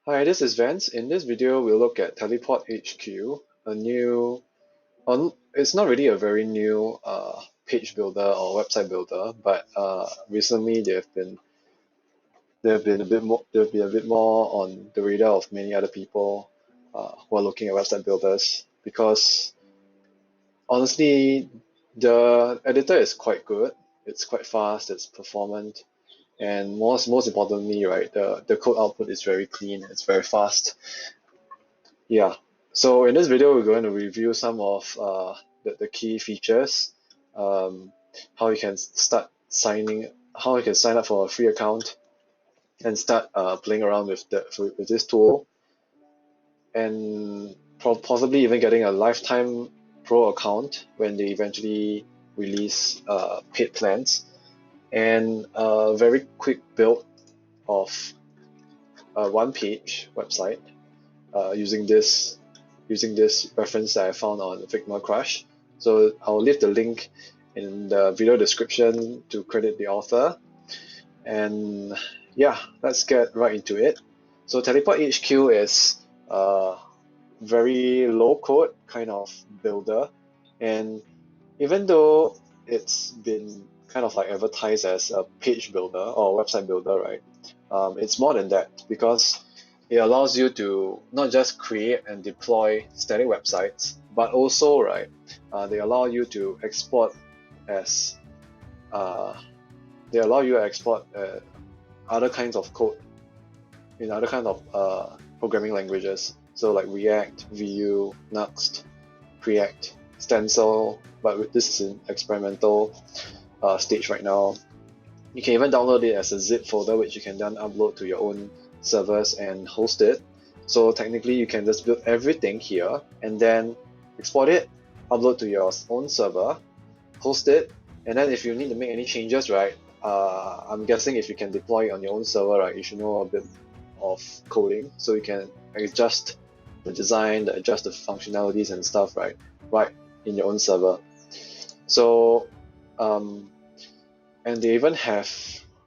Hi, this is Vance. In this video, we'll look at teleportHQ, it's not really a very new page builder or website builder, but recently they've been a bit more on the radar of many other people who are looking at website builders because honestly, the editor is quite good. It's quite fast. It's performant. And most importantly, right, the code output is very clean, it's very fast. Yeah. So in this video, we're going to review some of the key features, um, how you can how you can sign up for a free account and start playing around with with this tool, and possibly even getting a lifetime pro account when they eventually release paid plans, and a very quick build of a one-page website using this reference that I found on Figma Crush. So I'll leave the link in the video description to credit the author. And yeah, let's get right into it. So teleportHQ is a very low code kind of builder, and even though it's been kind of like advertised as a page builder or website builder, right? It's more than that because it allows you to not just create and deploy static websites, but also, right, they allow you to export as they allow you to export other kinds of code in other kind of programming languages. So like React, Vue, Next, Preact, Stencil, but this is in experimental stage right now. You can even download it as a zip folder, which you can then upload to your own servers and host it. So technically, you can just build everything here and then export it, upload to your own server, host it, and then if you need to make any changes, right? I'm guessing if you can deploy it on your own server, right, you should know a bit of coding, so you can adjust the design, adjust the functionalities and stuff, right in your own server. So, and they even have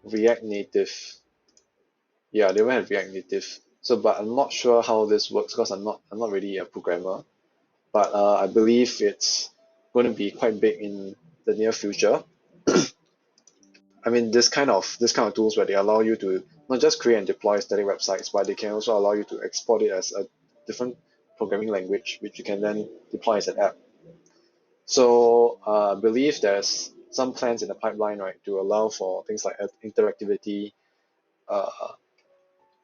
React Native. Yeah, they even have React Native. So, but I'm not sure how this works because I'm not really a programmer. But I believe it's going to be quite big in the near future. I mean, this kind of tools where they allow you to not just create and deploy static websites, but they can also allow you to export it as a different programming language, which you can then deploy as an app. So I believe there's some plans in the pipeline, right, to allow for things like interactivity, uh,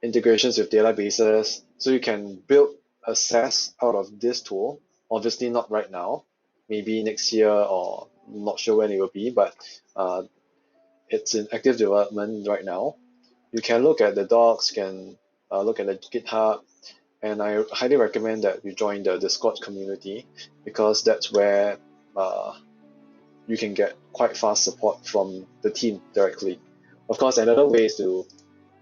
integrations with databases, so you can build a SaaS out of this tool. Obviously, not right now, maybe next year or not sure when it will be, but uh, it's in active development right now. You can look at the docs, can look at the GitHub, and I highly recommend that you join the Discord community because that's where you can get quite fast support from the team directly. Of course, another way is to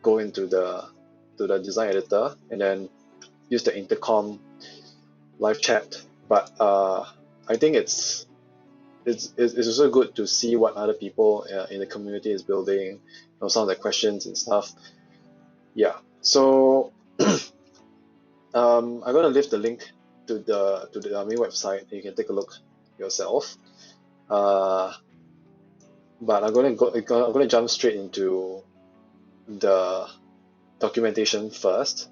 go into the design editor and then use the intercom live chat. But I think it's also good to see what other people in the community is building, some of the questions and stuff. Yeah. So I'm gonna leave the link to the main website. You can take a look yourself. Uh, but I'm gonna jump straight into the documentation first,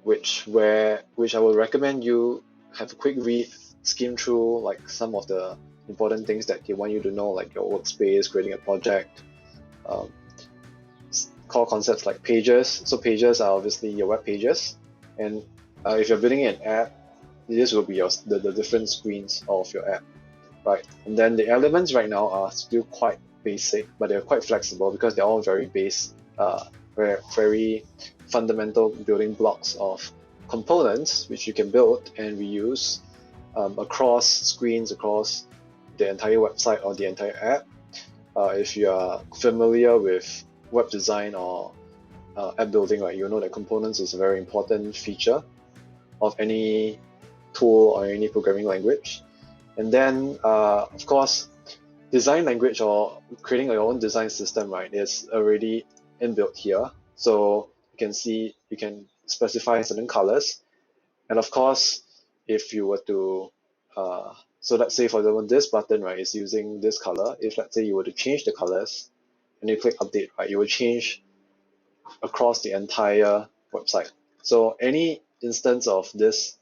which I would recommend you have a quick read, skim through like some of the important things that they want you to know, like your workspace, creating a project, um, core concepts like pages. So pages are obviously your web pages, and if you're building an app, this will be the different screens of your app, right? And then the elements right now are still quite basic, but they're quite flexible because they're all very very fundamental building blocks of components which you can build and reuse across screens, across the entire website or the entire app. If you are familiar with web design or app building, right, you know that components is a very important feature of any tool or any programming language. And then, of course, design language or creating your own design system, right, is already inbuilt here. So you can see you can specify certain colors, and of course, if you were to so let's say for example this button, right, is using this color. If let's say you were to change the colors and you click update, right, you will change across the entire website. So any instance of this,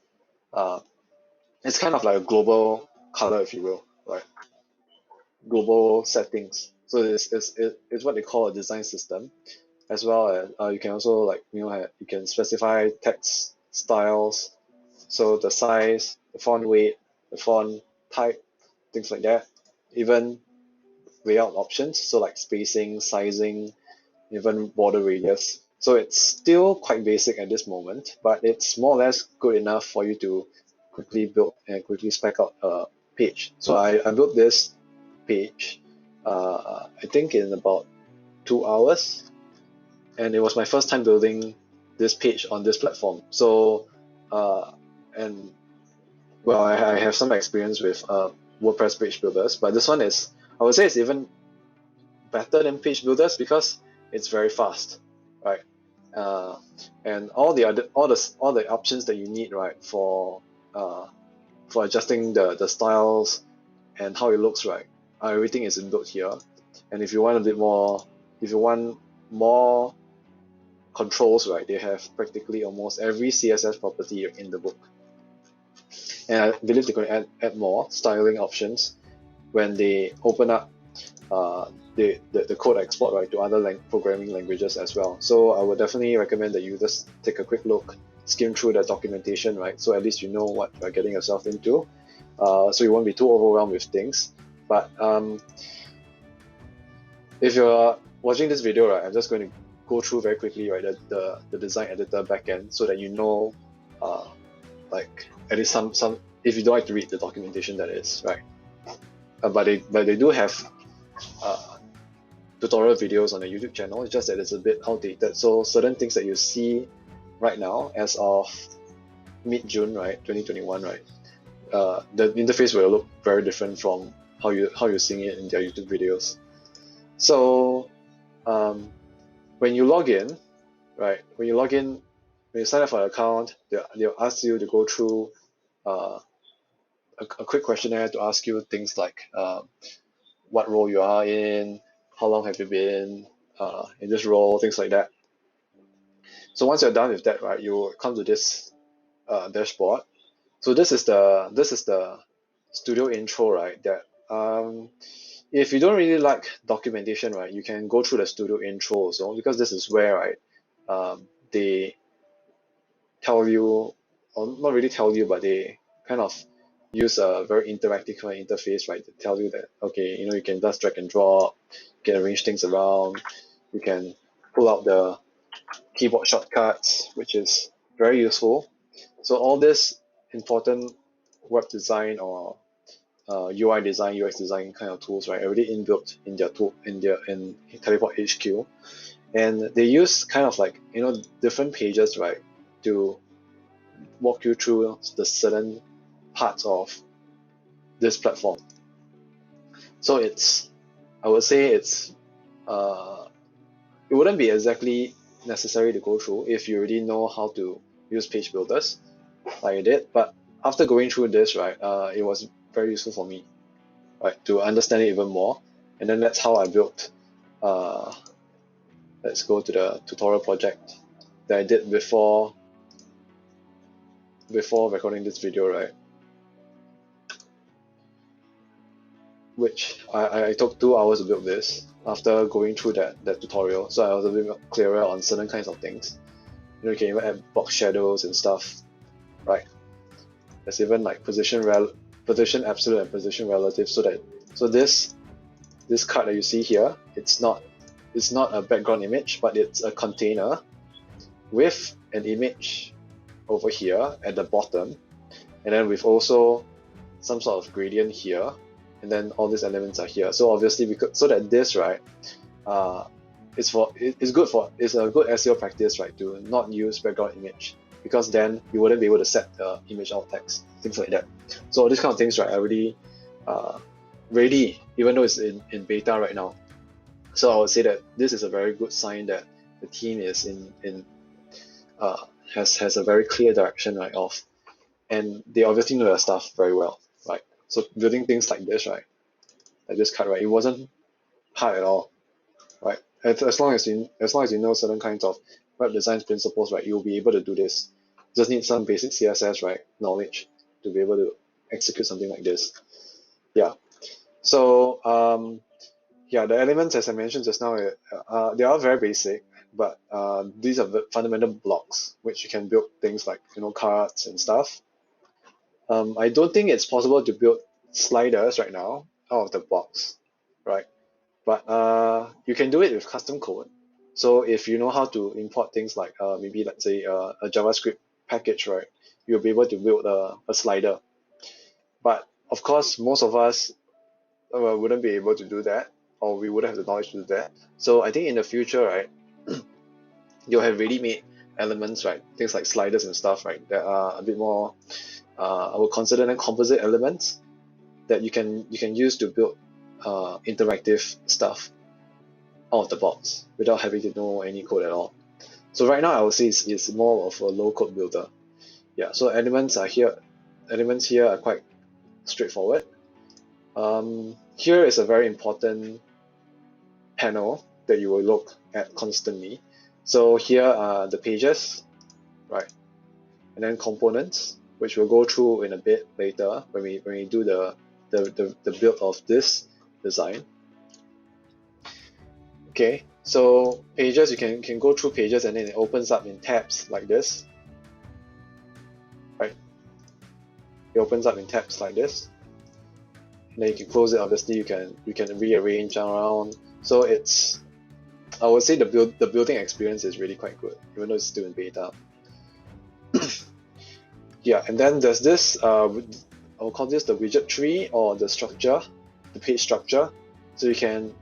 it's kind of like a global color, if you will, right? Global settings. So it's what they call a design system, as well as you can also like you can specify text styles, so the size, the font weight, the font type, things like that. Even layout options, so like spacing, sizing, even border radius. So it's still quite basic at this moment, but it's more or less good enough for you to quickly build and quickly spec out a page. So I built this page, I think in about 2 hours, and it was my first time building this page on this platform. So, and well, I have some experience with WordPress page builders, but this one is, I would say it's even better than page builders because it's very fast, right? And all the options that you need, right, for adjusting the styles and how it looks, right, everything is inbuilt here. And if you want a bit more, if you want more controls, right, they have practically almost every CSS property in the book. And I believe they're going to add more styling options when they open up the code export, right, to other programming languages as well. So I would definitely recommend that you just take a quick look, skim through the documentation, right, so at least you know what you're getting yourself into, so you won't be too overwhelmed with things. But if you're watching this video, right, I'm just going to go through very quickly, right, the design editor backend, so that you know, like at least some if you don't like to read the documentation, that is, right. But they do have tutorial videos on the YouTube channel. It's just that it's a bit outdated. So certain things that you see right now, as of mid-June, right, 2021, right, the interface will look very different from how you're seeing it in their YouTube videos. So when you log in, right, when you sign up for an account, they'll ask you to go through a quick questionnaire to ask you things like what role you are in, how long have you been in this role, things like that. So once you're done with that, right, you come to this dashboard. So this is the studio intro, right, that if you don't really like documentation, right, you can go through the studio intro also, because this is where, right, they tell you, or not really tell you, but they kind of use a very interactive kind of interface, right, to tell you that, okay, you can just drag and drop, you can arrange things around, you can pull out the keyboard shortcuts, which is very useful. So all this important web design or UI design, UX design kind of tools, right, already inbuilt in their tool in teleportHQ, and they use kind of like different pages, right, to walk you through the certain parts of this platform. So I would say it wouldn't be exactly necessary to go through if you already know how to use page builders like I did, but after going through this, right, it was very useful for me, right, to understand it even more. And then that's how I built, let's go to the tutorial project that I did before recording this video, right, which I took 2 hours to build this after going through that tutorial, so I was a bit clearer on certain kinds of things. You can even add box shadows and stuff, right? There's even like position absolute and position relative, so this card that you see here, it's not a background image, but it's a container with an image over here at the bottom, and then with also some sort of gradient here, and then all these elements are here. So obviously, so that this, right, it's a good SEO practice, right, to not use background image, because then you wouldn't be able to set the image alt text, things like that. So these kind of things, right, are already ready, even though it's in beta right now. So I would say that this is a very good sign that the team is in has a very clear direction, right, of, and they obviously know their stuff very well, right? So building things like this, right, like this card, right, it wasn't hard at all, right? As long as you know certain kinds of web design principles, right, you'll be able to do this. You just need some basic CSS, right, knowledge to be able to execute something like this. Yeah. So yeah, the elements, as I mentioned just now, they are very basic, but these are the fundamental blocks which you can build things like, you know, cards and stuff. I don't think it's possible to build sliders right now out of the box, right? But you can do it with custom code. So if you know how to import things like maybe let's say a JavaScript package, right, you'll be able to build a slider. But of course, most of us wouldn't be able to do that, or we wouldn't have the knowledge to do that. So I think in the future, right, you'll have ready-made elements, right, things like sliders and stuff, right, that are a bit more, I would consider them composite elements that you can use to build interactive stuff out of the box without having to know any code at all. So right now I would say it's more of a low code builder. Yeah, so elements here are quite straightforward. Here is a very important panel that you will look at constantly. So here are the pages, right? And then components, which we'll go through in a bit later when we do the build of this design. Okay, so pages, you can go through pages and then it opens up in tabs like this, right? It opens up in tabs like this. And then you can close it. Obviously, you can rearrange around. So it's, I would say the building experience is really quite good, even though it's still in beta. Yeah, and then there's this, I'll call this the widget tree or the structure, the page structure. So you can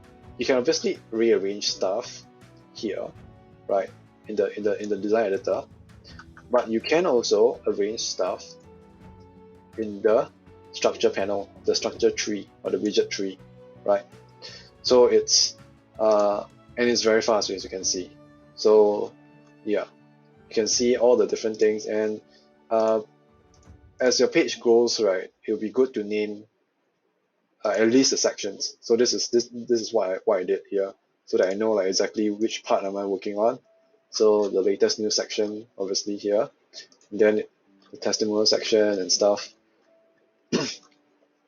obviously rearrange stuff here, right, in the design editor, but you can also arrange stuff in the structure panel, the structure tree or the widget tree, right? So it's and it's very fast, as you can see. So yeah, you can see all the different things, and as your page grows, right, it'll be good to name at least the sections. So this is what I did here, so that I know like exactly which part am I working on. So the latest news section, obviously here, and then the testimonial section and stuff.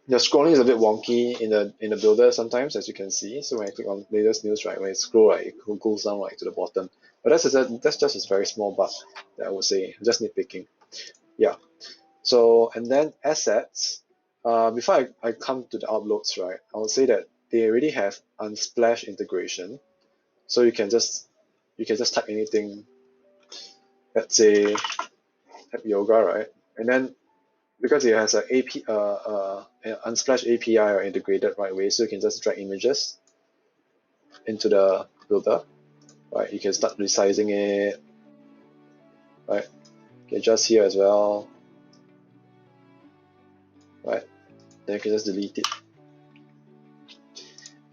The scrolling is a bit wonky in the builder sometimes, as you can see. So when I click on latest news, right, when I scroll, right, it goes down right to the bottom. But that's just a very small bug that I would say, just nitpicking. Yeah. So and then assets. Before I come to the uploads, right, I would say that they already have Unsplash integration. So you can just type anything. Let's say type yoga, right, and then because it has an Unsplash API or integrated right away, so you can just drag images into the builder, right? You can start resizing it, right? You can adjust here as well, right? Then you can just delete it.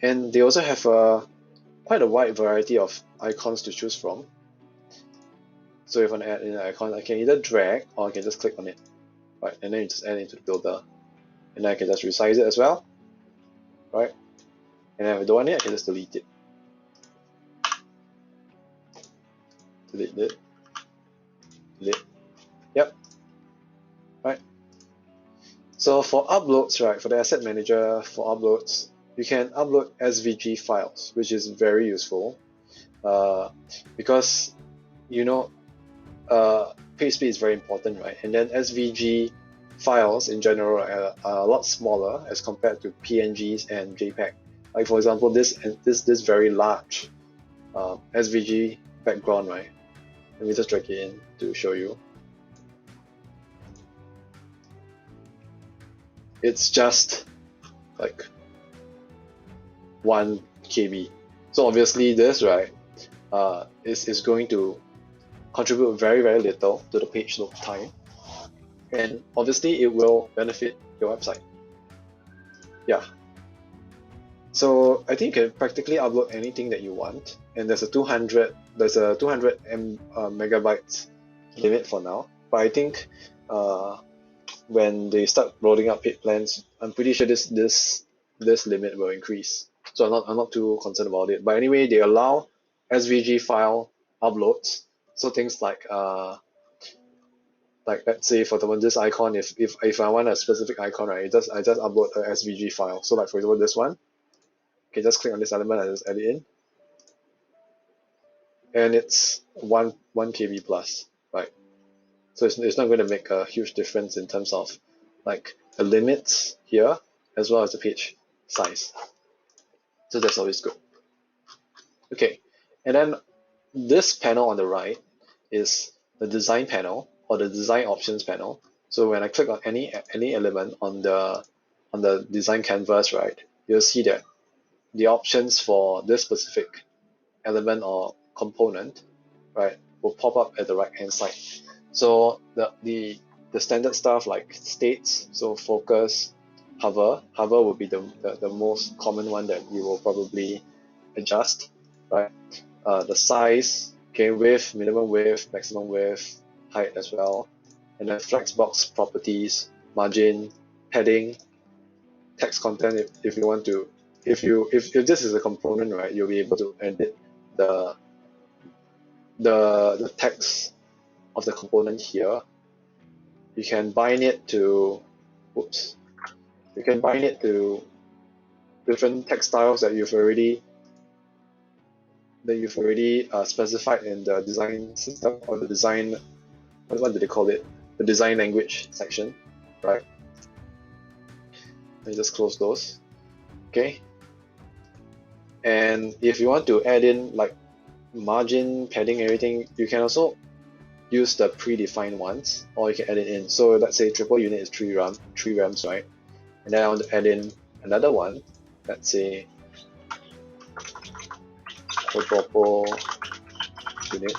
And they also have quite a wide variety of icons to choose from. So if I want to add in an icon, I can either drag or I can just click on it, right? And then you just add it into the builder. And then I can just resize it as well, right? And if I don't want it, I can just delete it. Delete it. Delete. Yep. Right. So for uploads, right, for the asset manager for uploads, you can upload SVG files, which is very useful because you know page speed is very important, right? And then SVG files in general are a lot smaller as compared to PNGs and JPEG. Like for example, this very large SVG background, right? Let me just drag it in to show you. It's just like 1 KB. So obviously this, right, is going to contribute very, very little to the page load time. And obviously it will benefit your website. Yeah. So I think you can practically upload anything that you want. And there's a 200 megabytes limit for now. But I think when they start rolling out paid plans, I'm pretty sure this limit will increase. So I'm not too concerned about it. But anyway, they allow SVG file uploads. So things like let's say for example this icon, if I want a specific icon, right, I just upload a SVG file. So like for example this one, okay, just click on this element and just add it in, and it's 1 KB plus, right? So it's not going to make a huge difference in terms of like the limits here as well as the page size. So that's always good. Okay, and then this panel on the right is the design panel or the design options panel. So when I click on any element on the design canvas, right, you'll see that the options for this specific element or component, right, will pop up at the right hand side. So the standard stuff like states, so focus, hover will be the most common one that you will probably adjust, right? The size, okay, width, minimum width, maximum width, height as well, and then flexbox properties, margin, heading, text content if you want to, if this is a component, right, you'll be able to edit the text of the component here. You can bind it to, you can bind it to different text styles that you've already specified in the design system or the design, what do they call it? The design language section, right? Let me just close those. Okay. And if you want to add in like margin, padding, everything, you can also use the predefined ones, or you can add it in. So let's say triple unit is 3 rams, right? And then I want to add in another one. Let's say quadruple unit.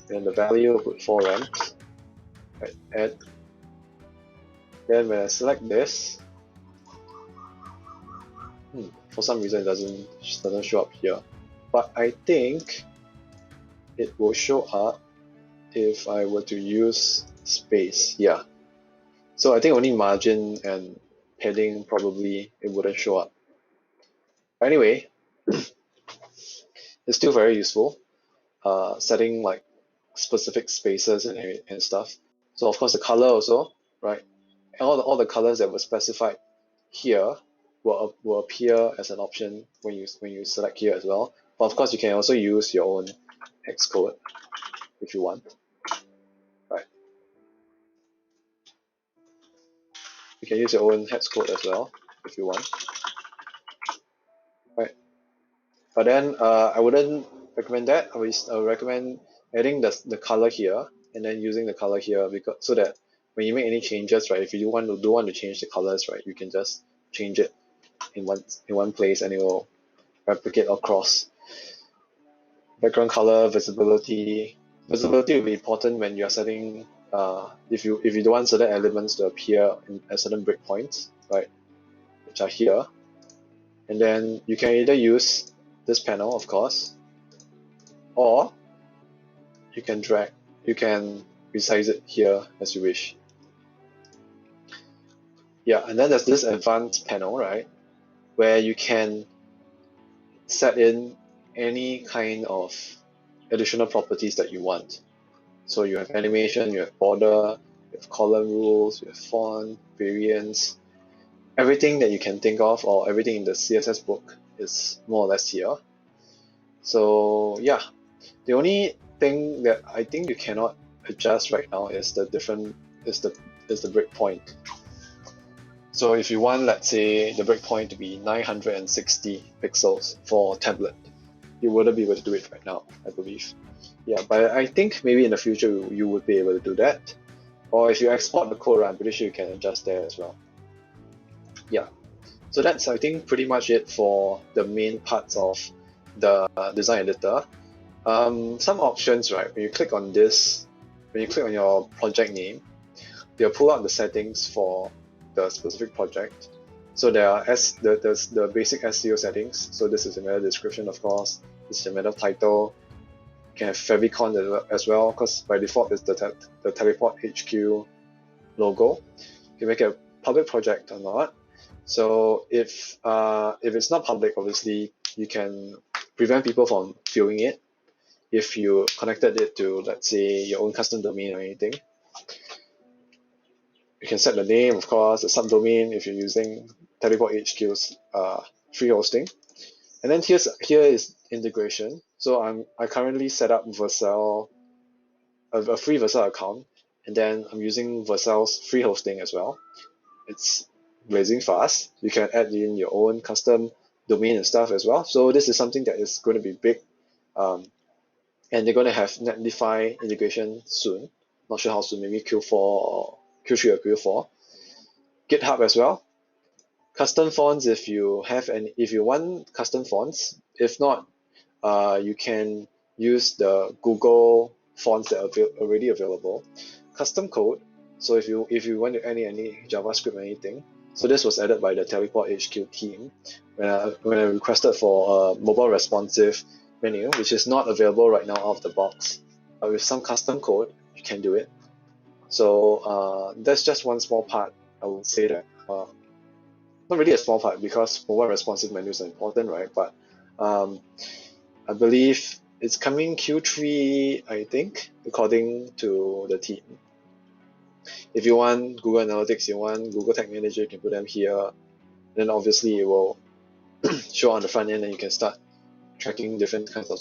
And the value will put 4 rams. Right, add. Then when I select this, for some reason it doesn't show up here. But I think it will show up if I were to use space. Yeah. So I think only margin and padding probably it wouldn't show up. But anyway, it's still very useful. Setting like specific spaces and stuff. So of course the color also, right? And all the colors that were specified here will appear as an option when you select here as well. But of course you can also use your own hex code if you want, right? You can use your own hex code as well if you want, right? But then I wouldn't recommend that. I would recommend adding the color here and then using the color here, because so that when you make any changes, right, if you do want to change the colors, right, you can just change it in one place and it will replicate across. Background color, visibility. Visibility will be important when you're setting if you don't want certain elements to appear at certain breakpoints, right, which are here. And then you can either use this panel, of course, or you can resize it here as you wish. Yeah, and then there's this advanced panel, right, where you can set in any kind of additional properties that you want. So you have animation, you have border, you have column rules, you have font, variants, everything that you can think of, or everything in the CSS book is more or less here. So yeah, the only thing that I think you cannot adjust right now is the breakpoint. So if you want, let's say, the breakpoint to be 960 pixels for tablet, you wouldn't be able to do it right now, I believe. Yeah, but I think maybe in the future you would be able to do that. Or if you export the code, I'm pretty sure you can adjust there as well. Yeah, so that's, I think, pretty much it for the main parts of the design editor. Some options, right, when you click on this, when you click on your project name, they'll pull out the settings for the specific project. So there are the basic SEO settings. So this is a meta description, of course. This is a meta title. You can have favicon as well, because by default it's the teleportHQ logo. You can make it a public project or not. So if it's not public, obviously you can prevent people from viewing it if you connected it to, let's say, your own custom domain or anything. You can set the name, of course, the subdomain if you're using teleportHQ's free hosting. And then here is integration. So I currently set up Vercel, a free Vercel account, and then I'm using Vercel's free hosting as well. It's blazing fast. You can add in your own custom domain and stuff as well. So this is something that is going to be big, and they're going to have Netlify integration soon. Not sure how soon, maybe Q4 or Q3 or Q4. GitHub as well. Custom fonts if you want custom fonts. If not, you can use the Google fonts that are already available. Custom code. So if you want to add any JavaScript or anything. So this was added by the teleportHQ team when I requested for a mobile responsive menu, which is not available right now out of the box. But with some custom code, you can do it. So that's just one small part. I would say that not really a small part, because mobile responsive menus are important, right? But I believe it's coming Q3, I think, according to the team. If you want Google Analytics, you want Google Tag Manager, you can put them here. Then obviously it will show on the front end, and you can start tracking different kinds of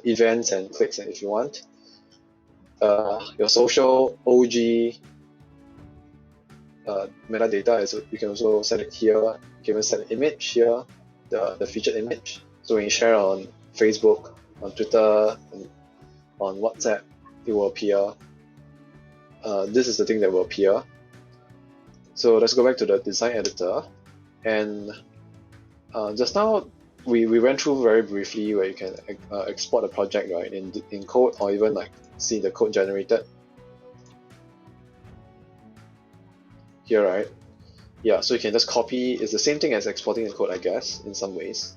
events and clicks if you want. Your social OG metadata is, you can also set it here. You can even set an image here, the featured image. So when you share on Facebook, on Twitter, on WhatsApp, it will appear. This is the thing that will appear. So let's go back to the design editor, and just now we went through very briefly where you can export a project, right, in code, or even like see the code generated here, right? Yeah, so you can just copy. It's the same thing as exporting the code, I guess, in some ways.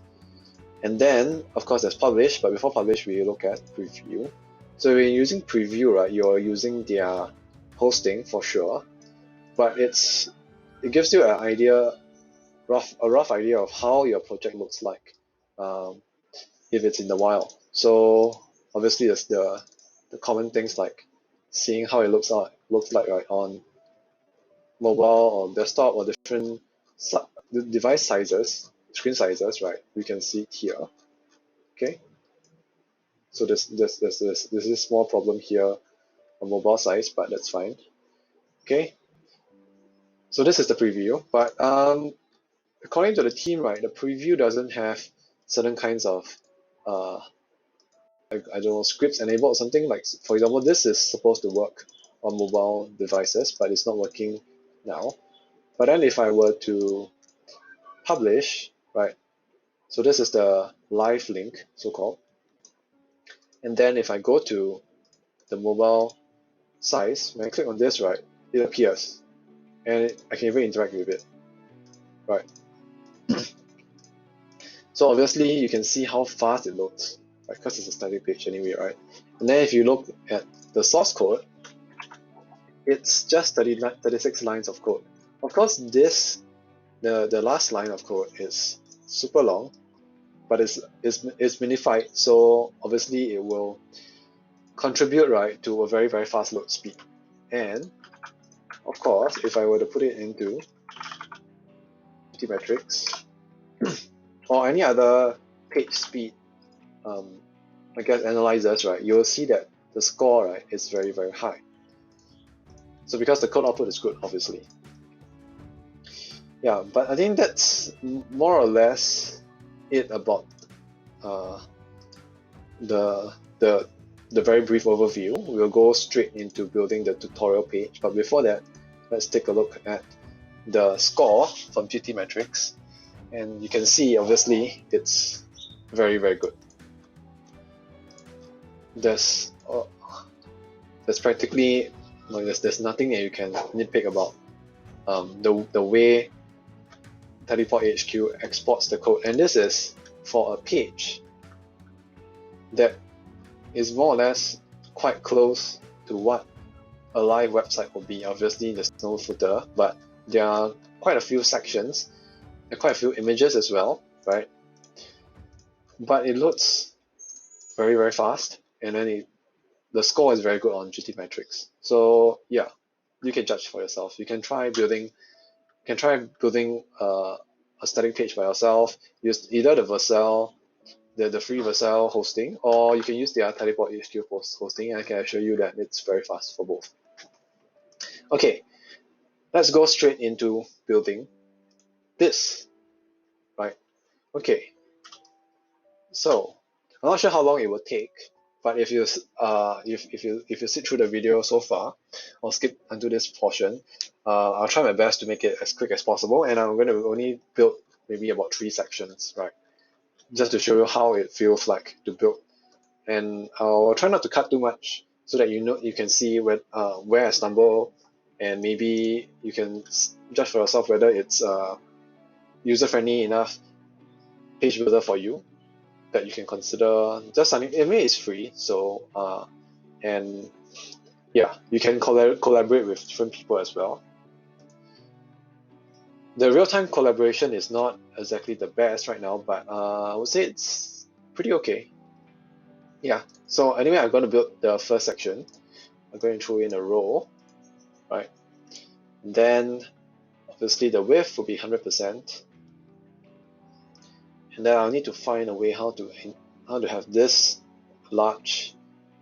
And then, of course, there's publish, but before publish, we look at preview. So when you're using preview, right, you're using their hosting for sure, but it gives you an idea, a rough idea of how your project looks like if it's in the wild. So obviously, there's the common things like seeing how it looks like right on mobile or desktop or different device sizes, screen sizes, right? We can see it here. Okay. So there's this small problem here on mobile size, but that's fine. Okay. So this is the preview, but according to the team, right, the preview doesn't have certain kinds of I don't know, scripts enabled or something. Like, for example, this is supposed to work on mobile devices, but it's not working now. But then if I were to publish, right, so this is the live link, so-called, and then if I go to the mobile size, when I click on this, right, it appears, and I can even interact with it, right? So obviously you can see how fast it loads, right, because it's a static page anyway, right? And then if you look at the source code, it's just 36 lines of code. Of course, the last line of code is super long, but it's minified, so obviously it will contribute, right, to a very, very fast load speed. And of course, if I were to put it into GTMetrix or any other page speed, I guess, analyzers, right, you will see that the score, right, is very, very high. So because the code output is good, obviously. Yeah, but I think that's more or less it about the very brief overview. We'll go straight into building the tutorial page, but before that, let's take a look at the score from GTMetrix, and you can see obviously it's very, very good. There's practically there's nothing that you can nitpick about the way teleportHQ exports the code, and this is for a page that is more or less quite close to what a live website will be. Obviously, there's no footer, but there are quite a few sections and quite a few images as well, right? But it loads very, very fast, and then the score is very good on GTMetrix. So yeah, you can judge for yourself. You can try building a static page by yourself. Use either the Vercel, the free Vercel hosting, or you can use their teleportHQ hosting, and I can assure you that it's very fast for both. Okay, let's go straight into building this, right? Okay, so I'm not sure how long it will take, but if you sit through the video so far, or skip until this portion, I'll try my best to make it as quick as possible, and I'm going to only build maybe about 3 sections, right? Just to show you how it feels like to build, and I'll try not to cut too much so that you can see where I stumble, and maybe you can judge for yourself whether it's user-friendly enough page builder for you that you can consider just signing. I mean, it's free, so and yeah, you can collaborate with different people as well. The real-time collaboration is not exactly the best right now, but I would say it's pretty okay. Yeah, so anyway, I'm going to build the first section. I'm going to throw in a row, right? And then obviously the width will be 100%. And then I'll need to find a way how to have this large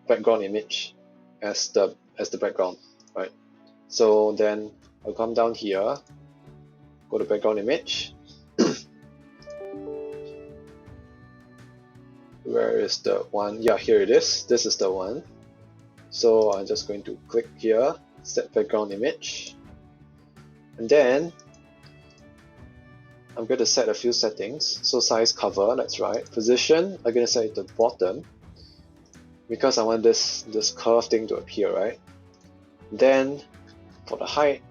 background image as the background, right? So then I'll come down here, go to background image. Where is the one? Yeah, here it is. This is the one. So I'm just going to click here, set background image, and then I'm going to set a few settings. So size cover, that's right. Position, I'm going to set it to bottom because I want this curve thing to appear, right? Then for the height,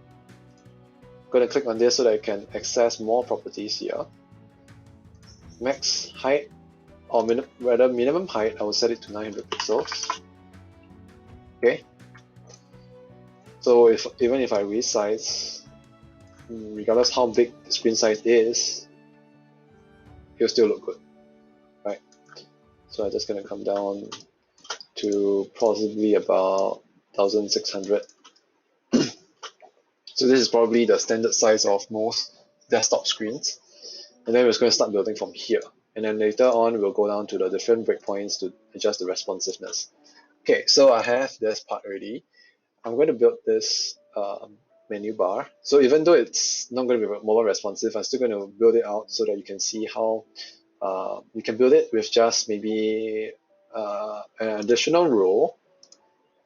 I'm going to click on this so that I can access more properties here. Max height, or minimum height, I will set it to 900 pixels. Okay. So even if I resize, regardless how big the screen size is, it'll still look good, right? So I'm just gonna come down to possibly about 1600. So this is probably the standard size of most desktop screens. And then we're just going to start building from here. And then later on, we'll go down to the different breakpoints to adjust the responsiveness. Okay, so I have this part already. I'm going to build this menu bar. So even though it's not going to be mobile responsive, I'm still going to build it out so that you can see how you can build it with just maybe an additional row.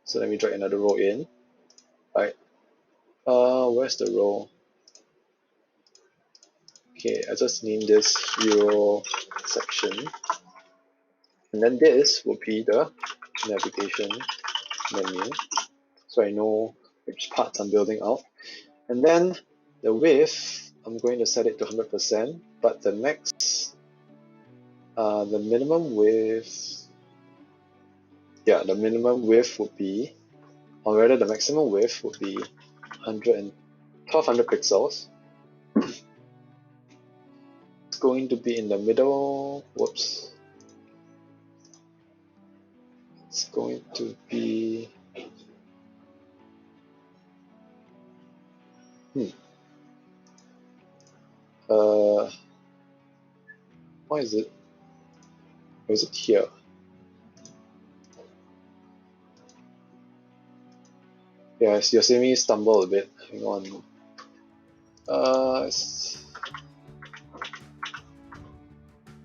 So let me drag another row in, right? Where's the row? Okay, I just named this hero section. And then this will be the navigation menu. So I know which parts I'm building out. And then the width, I'm going to set it to 100%, but the max, the minimum width, yeah, the minimum width would be, or rather the maximum width would be 1200 pixels. It's going to be in the middle, whoops. It's going to be, why is it? Or is it here? Yeah, you're seeing me stumble a bit. Hang on.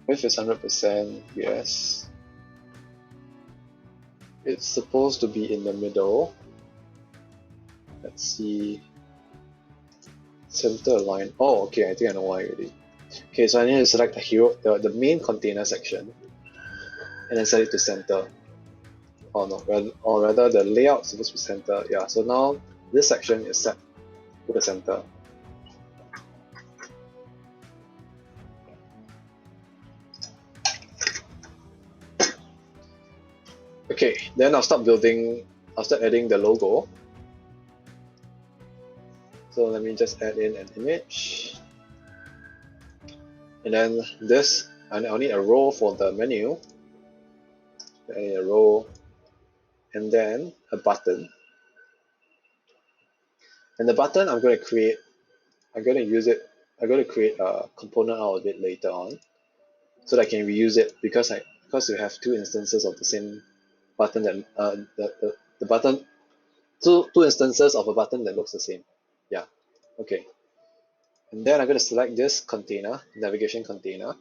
Width is 100%, yes. It's supposed to be in the middle. Let's see. Center align. Oh, okay, I think I know why already. Okay, so I need to select the hero, the main container section, and then set it to center. Oh no, or rather the layout is supposed to be center. Yeah, so now this section is set to the center. Okay, then I'll start adding the logo. So let me just add in an image. And then this, I'll need a row for the menu. I need a row, and then a button. And the button I'm going to create a component out of it later on, so that I can reuse it because we have two instances of the same button that the button two instances of a button that looks the same. Yeah. Okay. And then I'm going to select this container, navigation container,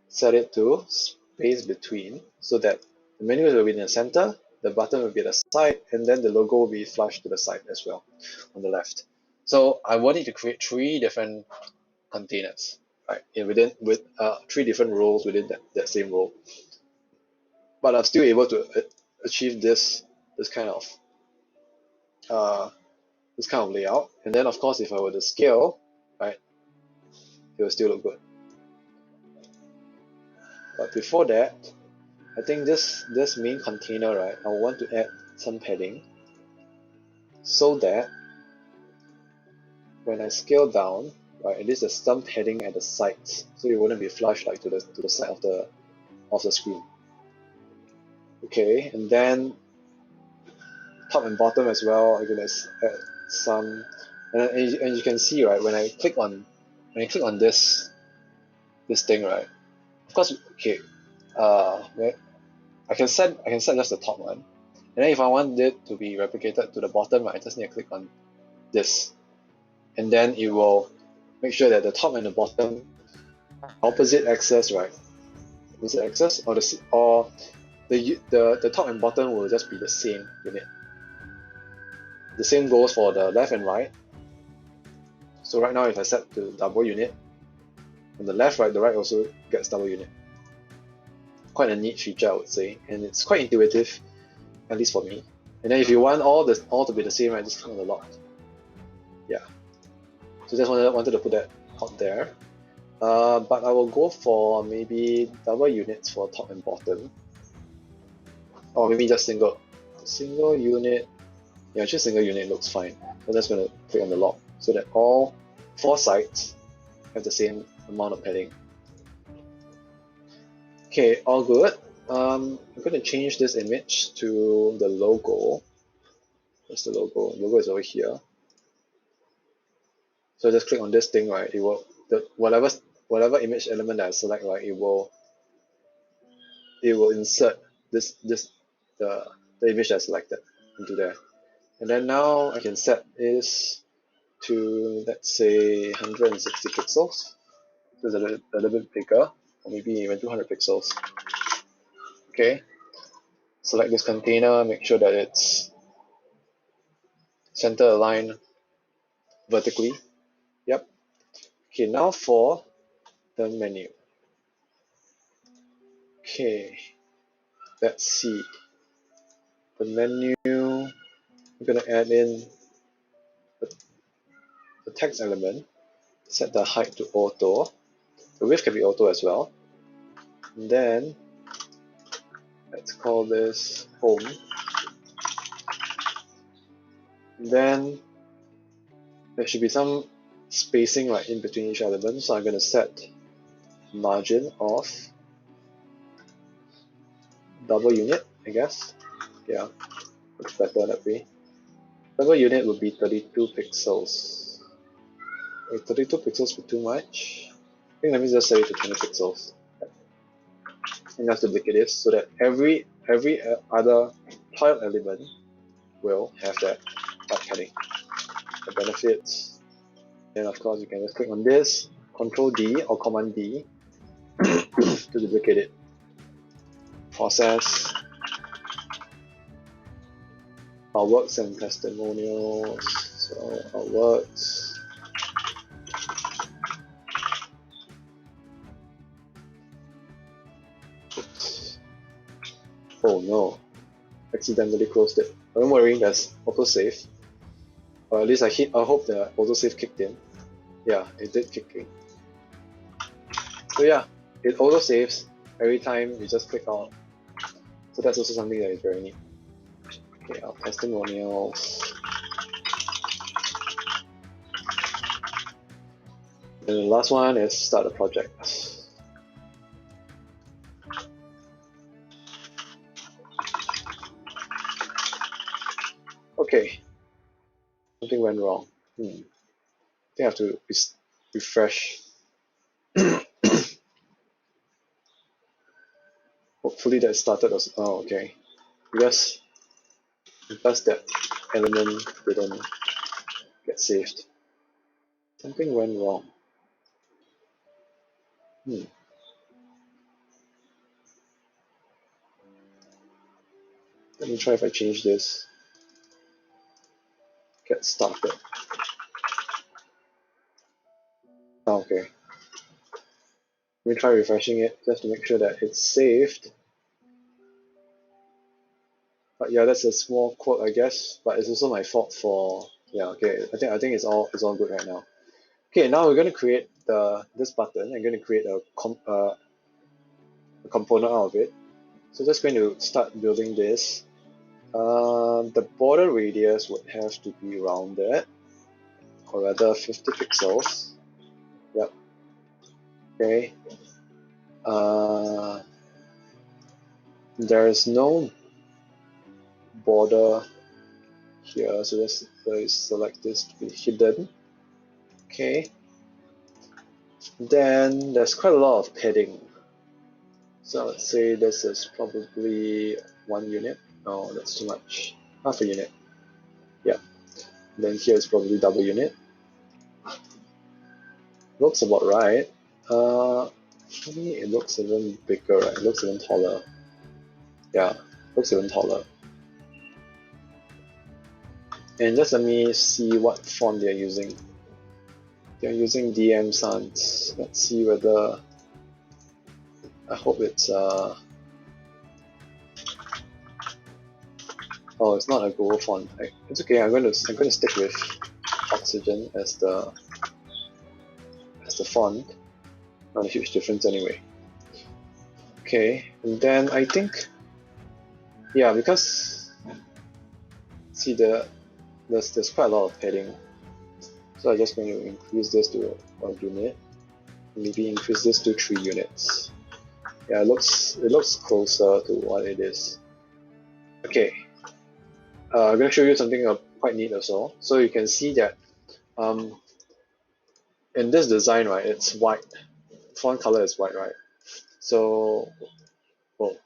set it to space between so that the menu will be in the center, the button will be at the side, and then the logo will be flushed to the side as well on the left. So I wanted to create 3 different containers, right? With 3 different roles within that same role. But I'm still able to achieve this kind of layout. And then of course, if I were to scale, right, it will still look good. But before that, I think this main container, right, I want to add some padding so that when I scale down, right, at least there's some padding at the sides, so it wouldn't be flush like to the side of the screen. Okay, and then top and bottom as well, I'm gonna add some, and you can see, right, when I click on this thing, right, of course, okay, I can set just the top one, and then if I want it to be replicated to the bottom, right, I just need to click on this, and then it will make sure that the top and the bottom opposite axis, right? Opposite axis, or the top and bottom will just be the same unit. The same goes for the left and right. So right now, if I set to double unit, on the left, right, the right also gets double unit. Quite a neat feature, I would say, and it's quite intuitive, at least for me. And then if you want all to be the same, right, just click on the lock. Yeah. So just wanted to put that out there. But I will go for maybe double units for top and bottom, or maybe just single unit. Yeah, just single unit looks fine. So I'm just going to click on the lock so that all 4 sides have the same amount of padding. Okay, all good. I'm going to change this image to the logo. Where's the logo? The logo is over here. So just click on this thing, right? It will whatever image element that I select, right? It will insert the image that I selected into there. And then now I can set this to, let's say, 160 pixels. So it's a little bit bigger, or maybe even 200 pixels. Okay. Select this container, make sure that it's center aligned vertically. Yep. Okay, now for the menu. Okay, let's see. The menu, I'm going to add in the text element, set the height to auto. The width can be auto as well. And then let's call this home. And then there should be some spacing right in between each element. So I'm going to set margin of double unit, I guess. Yeah, looks better that way. Double unit would be 32 pixels. Wait, 32 pixels be too much? I think let me just set it to 20 pixels. Enough to duplicative so that every other tile element will have that padding. The benefits. Then of course you can just click on this, Control D or Command D to duplicate it. Process. Our works and testimonials. So our works. Oops. Oh no, accidentally closed it. Don't worry, there's autosave. Or at least I hope the autosave kicked in. Yeah, it did kick in. So yeah, it autosaves every time you just click on So that's also something that is very neat. Okay, our testimonials. And the last one is start a project. Okay, something went wrong. I think I have to refresh. Hopefully that started as, oh, okay. Because that element didn't get saved. Something went wrong. Let me try if I change this. Get started. Oh, okay. Let me try refreshing it just to make sure that it's saved. But yeah, that's a small quote, I guess. But it's also my fault for, yeah. Okay, I think it's all good right now. Okay, now we're going to create this button. I'm going to create a component out of it. So just going to start building this. The border radius would have to be rounded, or rather 50 pixels. Yep. Okay. There is no border here, so let's select this to be hidden. Okay. Then there's quite a lot of padding. So let's say this is probably 1 unit. No, that's too much. Half a unit. Yeah. Then here is probably double unit. Looks about right. For me, it looks even bigger, right? It looks even taller. Yeah, looks even taller. And just let me see what font they're using. They're using DM Sans. Let's see whether. I hope it's oh, it's not a Google font. It's okay. I'm going to stick with Oxygen as the font. Not a huge difference anyway. Okay, and then I think, yeah, because see there's quite a lot of padding, so I'm just going to increase this to 1 unit. Maybe increase this to 3 units. Yeah, it looks closer to what it is. Okay, I'm going to show you something quite neat also. So you can see that in this design, right, it's white. Font color is white, right? So, well,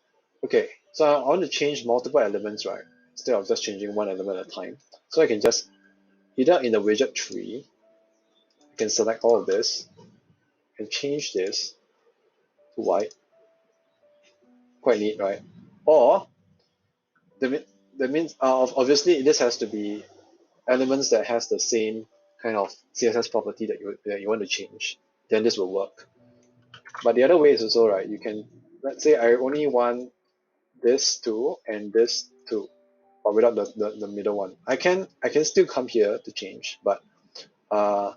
okay. So I want to change multiple elements, right? Instead of just changing one element at a time. So I can just, either in the widget tree, I can select all of this and change this to white. Quite neat, right? Or that means obviously this has to be elements that has the same kind of CSS property that you want to change. Then this will work. But the other way is also, right, you can, let's say I only want this two and this two, or without the middle one. I can still come here to change, but I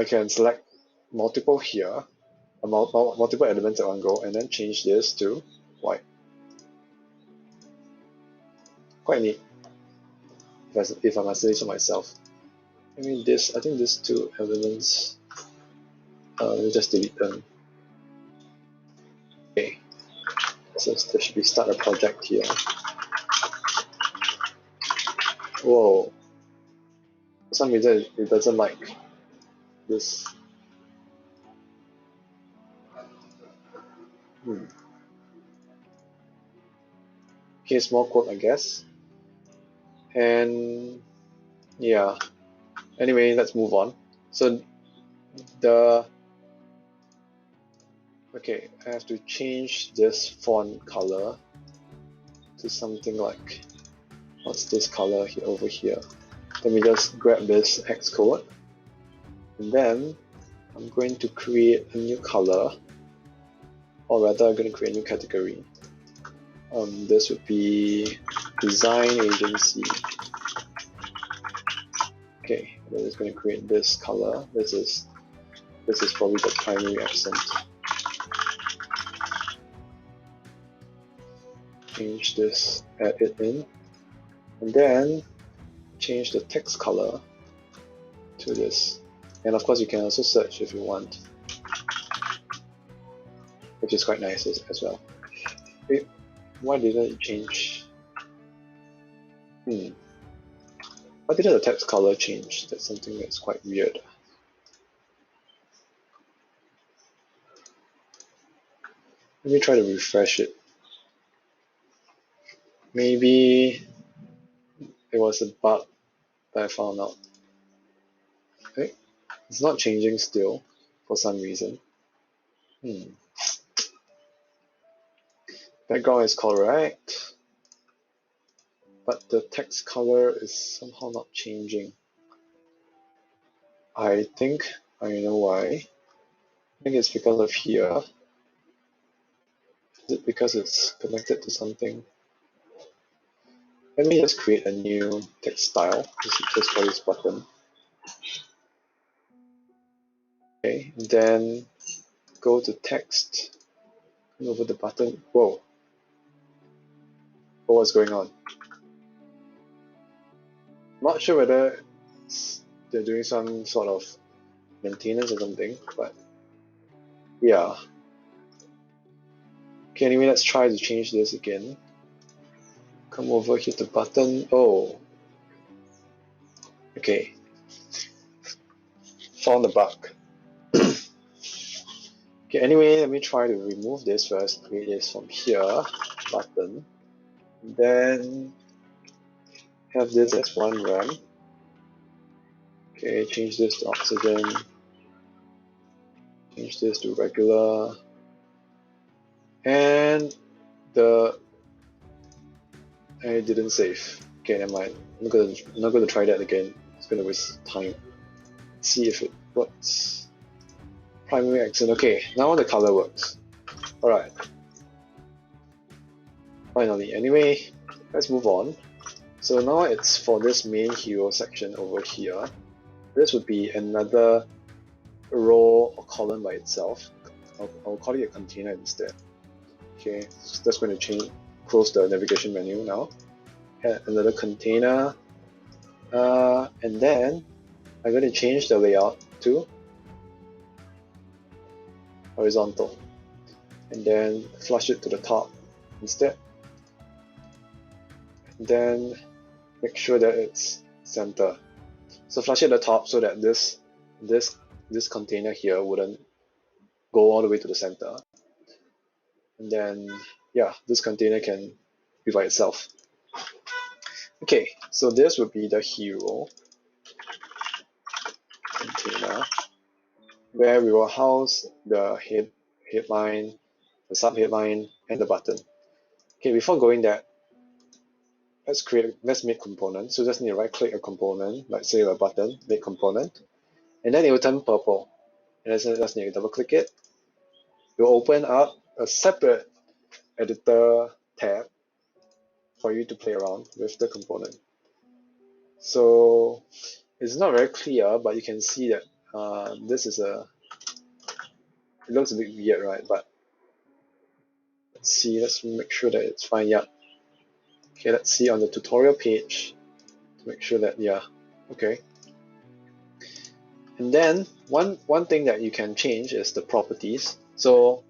can select multiple here, multiple elements at one go, and then change this to white. Quite neat, if I must say so myself. I mean, I think these two elements, we'll just delete them. Okay, so there should be start a project here. Whoa, for some reason it doesn't like this. Okay, small quote, I guess. And yeah, anyway, let's move on. So okay, I have to change this font color to something like, what's this color here over here? Let me just grab this hex code, and then I'm going to create a new color, or rather I'm going to create a new category. This would be design agency. Okay, I'm just going to create this color. This is probably the primary accent. change this, add it in, and then change the text color to this. And of course you can also search if you want, which is quite nice as well. Wait, why didn't it change? Why didn't the text color change? That's something that's quite weird. Let me try to refresh it. Maybe it was a bug that I found out. Okay, it's not changing still for some reason. Background is correct, but the text color is somehow not changing. I think I know why. I think it's because of here. Is it because it's connected to something? Let me just create a new text style. Just for this button. Okay, then go to text. Come over the button. Whoa. What's going on? Not sure whether they're doing some sort of maintenance or something, but yeah. Okay, anyway, let's try to change this again. Come over, hit the button. Oh. Okay. Found the bug. Okay, anyway, let me try to remove this first. Create this from here, button. Then have this as one rem. Okay, change this to oxygen. Change this to regular. And I didn't save. Okay, never mind. I'm not gonna try that again. It's gonna waste time. Let's see if it works. Primary accent. Okay, now the color works. Alright. Finally. Anyway, let's move on. So now it's for this main hero section over here. This would be another row or column by itself. I'll call it a container instead. Okay, so that's going to close the navigation menu now. Add another container. And then I'm going to change the layout to horizontal. And then flush it to the top instead. And then make sure that it's center. So flush it at the top so that this container here wouldn't go all the way to the center. And then, yeah, this container can be by itself. Okay, so this would be the hero container, where we will house the headline, the subheadline, and the button. Okay, before going there, let's make component. So just need to right click a component, like say a button, make component, and then it will turn purple. And then just need to double click it. It will open up a separate editor tab for you to play around with the component. So it's not very clear, but you can see that this is it looks a bit weird, right? But let's make sure that it's fine. Yeah. Okay, let's see on the tutorial page to make sure that, yeah, okay. And then one thing that you can change is the properties. So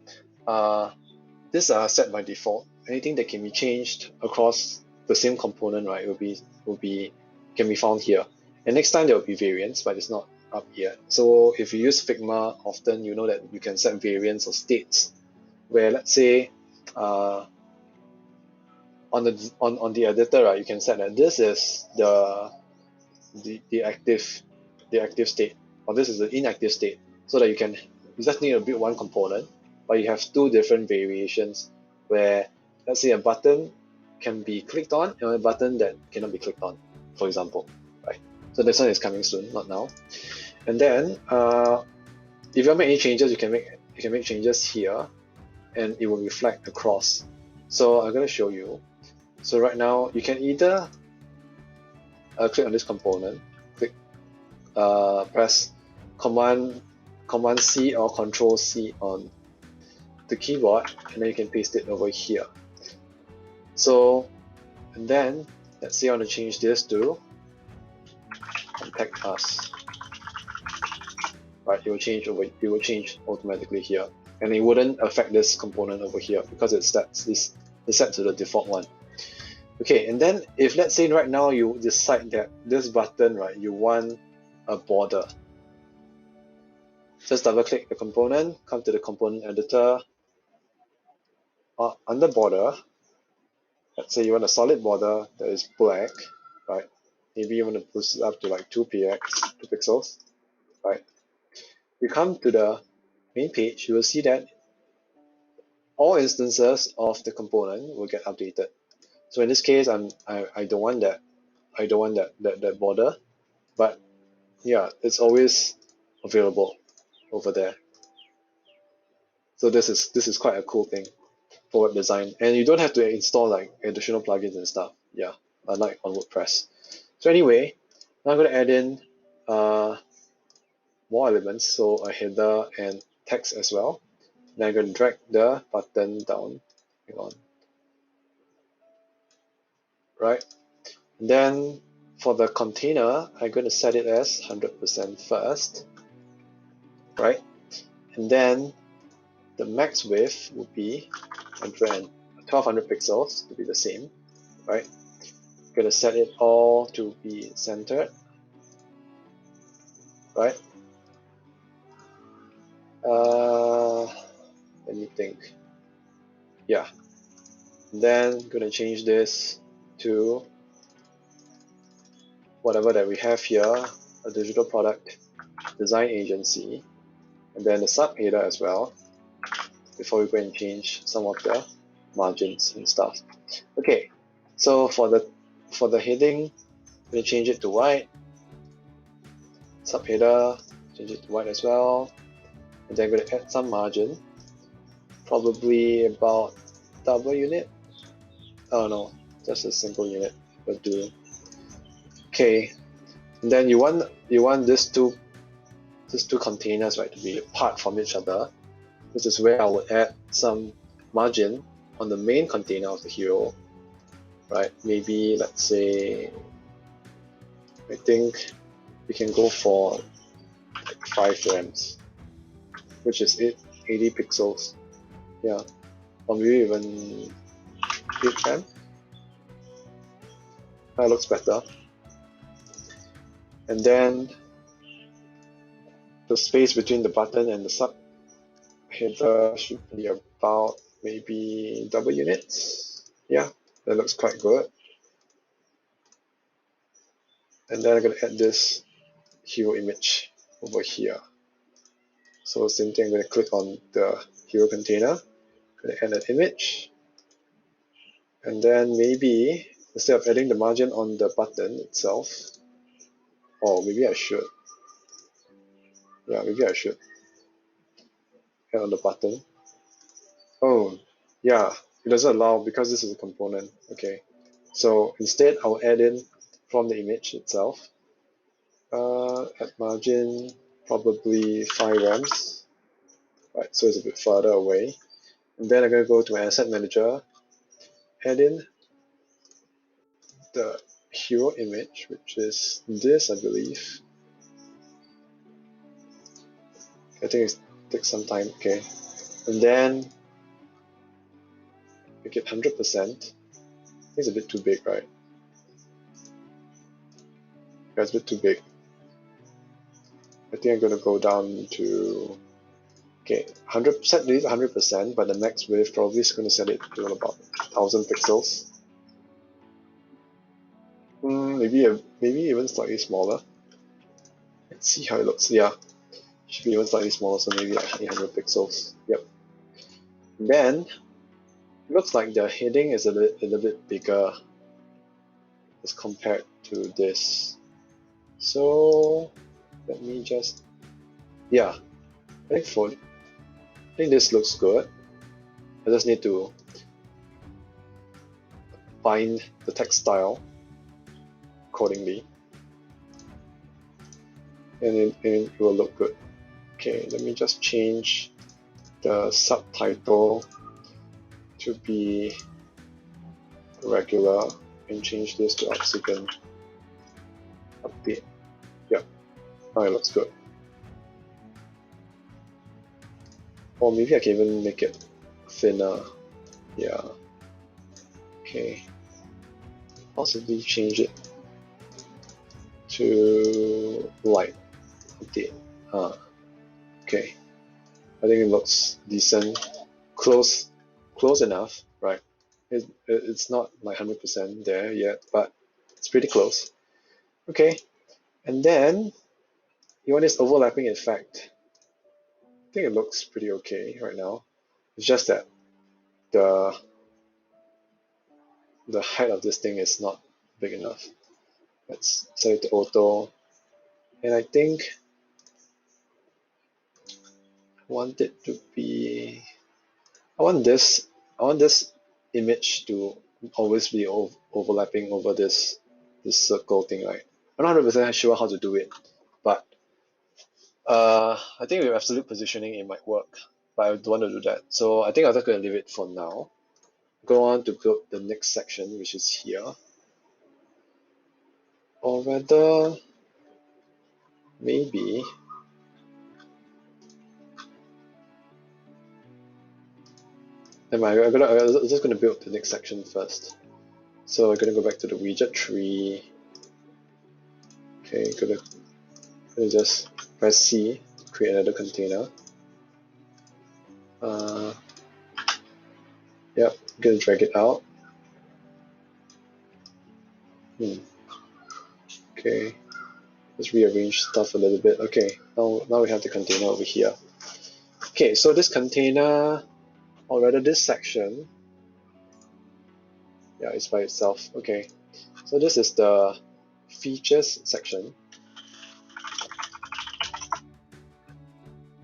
these are set by default. Anything that can be changed across the same component, right, can be found here. And next time there will be variants, but it's not up yet. So if you use Figma often, you know that you can set variants or states, where let's say on the editor, right, you can set that this is the active state, or this is the inactive state, so that you just need to build one component, but you have two different variations where let's say a button can be clicked on and a button that cannot be clicked on, for example, right? So this one is coming soon, not now. And then if you want to make any changes, you can make changes here, and it will reflect across. So I'm going to show you. So right now you can either click on this component, press Command C or Control C on the keyboard, and then you can paste it over here. So, and then let's say I want to change this to contact us. Right, it will change automatically here, and it wouldn't affect this component over here because it's set to the default one. Okay, and then if let's say right now you decide that this button, right, you want a border, just double click the component, come to the component editor, under border, let's say you want a solid border that is black, right? Maybe you want to boost it up to like 2 pixels, right? You come to the main page, you will see that all instances of the component will get updated. So in this case, I don't want that border, but yeah, it's always available over there. So this is quite a cool thing for web design, and you don't have to install like additional plugins and stuff. Yeah, unlike on WordPress. So anyway, now I'm going to add in more elements, so a header and text as well. Then I'm going to drag the button down. Hang on. Right. And then for the container, I'm going to set it as 100% first. Right. And then the max width will be 1200 pixels to be the same. Right. I'm going to set it all to be centered. Right. Let me think. Yeah. And then I'm going to change this to whatever that we have here, a digital product design agency, and then the subheader as well, before we go and change some of the margins and stuff. Okay, so for the heading, I'm going to change it to white. Subheader, change it to white as well. And then I'm going to add some margin, probably about double unit. Oh no, just a single unit will do. Okay, and then you want these two containers, right, to be apart from each other. This is where I would add some margin on the main container of the hero, right? Maybe let's say, I think we can go for like 5 rems, which is 80 pixels, yeah, or maybe even 8 rem. That looks better. And then the space between the button and the subheader should be about maybe double units. Yeah, that looks quite good. And then I'm going to add this hero image over here. So same thing, I'm going to click on the hero container, I'm going to add an image, and then maybe instead of adding the margin on the button itself, or maybe I should. Yeah, maybe I should add on the button. Oh, yeah, it doesn't allow because this is a component. Okay, so instead I'll add in from the image itself. Add margin, probably 5 rems. Right, so it's a bit further away. And then I'm going to go to my asset manager, add in the hero image, which is this, I believe. I think it takes some time. Okay, and then make it 100%. It's a bit too big, right? That's a bit too big. I think I'm going to go down to, okay, 100%, leave 100%, but the max width probably is going to set it to about 1000 pixels. Maybe even slightly smaller. Let's see how it looks. Yeah, should be even slightly smaller, so maybe like 800 pixels. Yep. Then it looks like the heading is a little bit bigger as compared to this. So let me just, yeah, I think this looks good. I just need to find the text style accordingly, and it will look good. Okay, let me just change the subtitle to be regular and change this to oxygen. Update. Yep. Alright, looks good. Or maybe I can even make it thinner. Yeah. Okay. Possibly change it to light. Update. Okay. I think it looks decent. Close enough, right? It's not like 100% there yet, but it's pretty close. Okay. And then you want this overlapping effect. I think it looks pretty okay right now. It's just that the height of this thing is not big enough. Let's set it to auto. And I think I want it to be, I want this image to always be overlapping over this circle thing, right? I'm not 100% sure how to do it, but I think with absolute positioning it might work, but I don't want to do that. So I think I'm just going to leave it for now. Go on to build the next section, which is here. Or rather, maybe I'm just going to build the next section first. So we're going to go back to the widget tree. Okay, going to just press C to create another container. Yep, I'm going to drag it out. Okay, let's rearrange stuff a little bit. Okay, now we have the container over here. Okay, so this container, or rather this section, yeah, it's by itself. Okay, so this is the features section.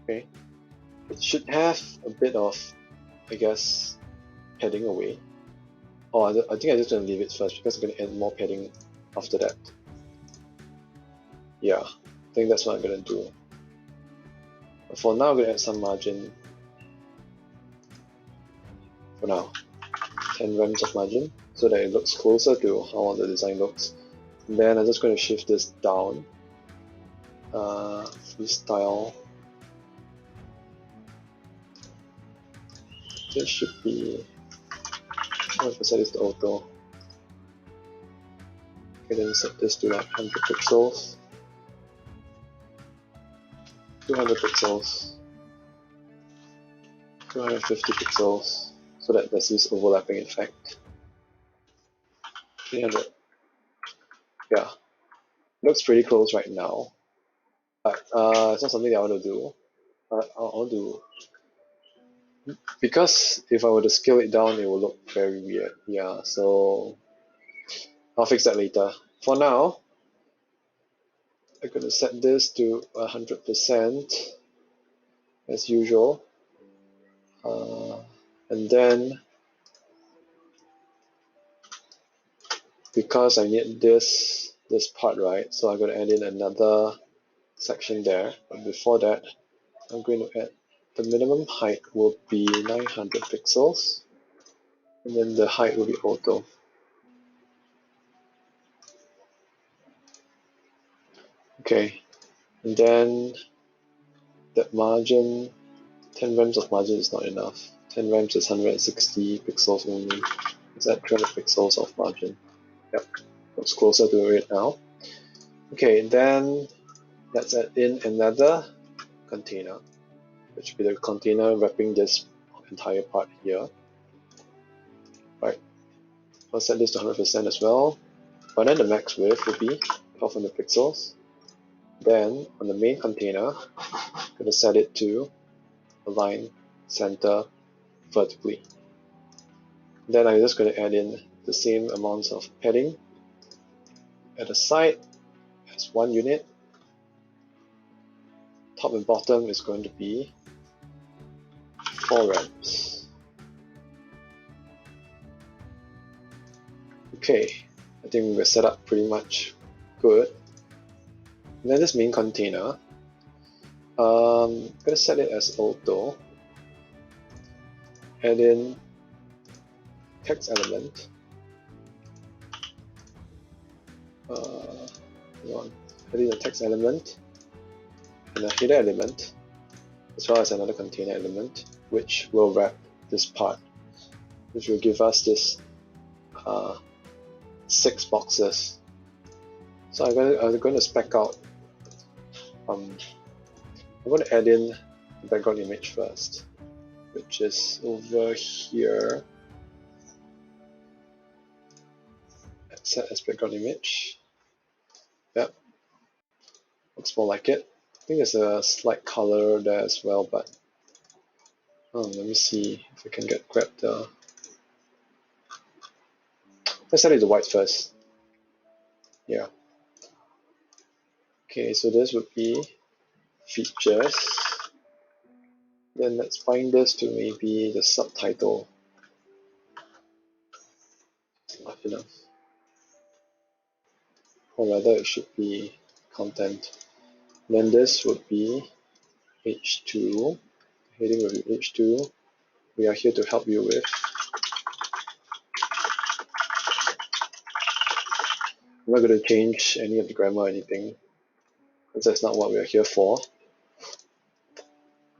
Okay, it should have a bit of, I guess, padding away. Oh, I think I'm just going to leave it first because I'm going to add more padding after that. Yeah, I think that's what I'm going to do. But for now, I'm going to add some margin. For now, 10 rems of margin so that it looks closer to how the design looks. And then I'm just going to shift this down. Freestyle. This should be. What if I set this to auto? Okay, then set this to like 100 pixels. 200 pixels. 250 pixels. So that there's this overlapping effect. 300. Yeah. Looks pretty close right now. But it's not something that I want to do. I want to. Because if I were to scale it down, it will look very weird. Yeah, so I'll fix that later. For now, I'm going to set this to 100% as usual. And then, because I need this part, right? So I'm going to add in another section there. But before that, I'm going to add the minimum height will be 900 pixels. And then the height will be auto. Okay, and then that margin, 10 rems of margin is not enough. 10 rems is 160 pixels only. Let's add 300 pixels of margin. Yep, looks closer to it now. Okay, then let's add in another container, which will be the container wrapping this entire part here. Right, I'll set this to 100% as well. But then the max width will be 1200 pixels. Then on the main container, I'm going to set it to align center vertically. Then I'm just going to add in the same amounts of padding at the side as 1 unit. Top and bottom is going to be 4 rems. Okay, I think we're set up pretty much good. And then this main container, I'm going to set it as auto. Add in text element. adding a text element and a header element, as well as another container element, which will wrap this part, which will give us this 6 boxes. So I'm going to spec out. I'm going to add in the background image first, which is over here. Set as background image. Yep, looks more like it. I think there's a slight color there as well, but let me see if I can grab the. Let's set it to white first. Yeah. Okay, so this would be features. Then let's bind this to maybe the subtitle. Not enough. Or rather, it should be content. Then this would be H2. Heading will be H2. We are here to help you with. I'm not going to change any of the grammar or anything, because that's not what we are here for.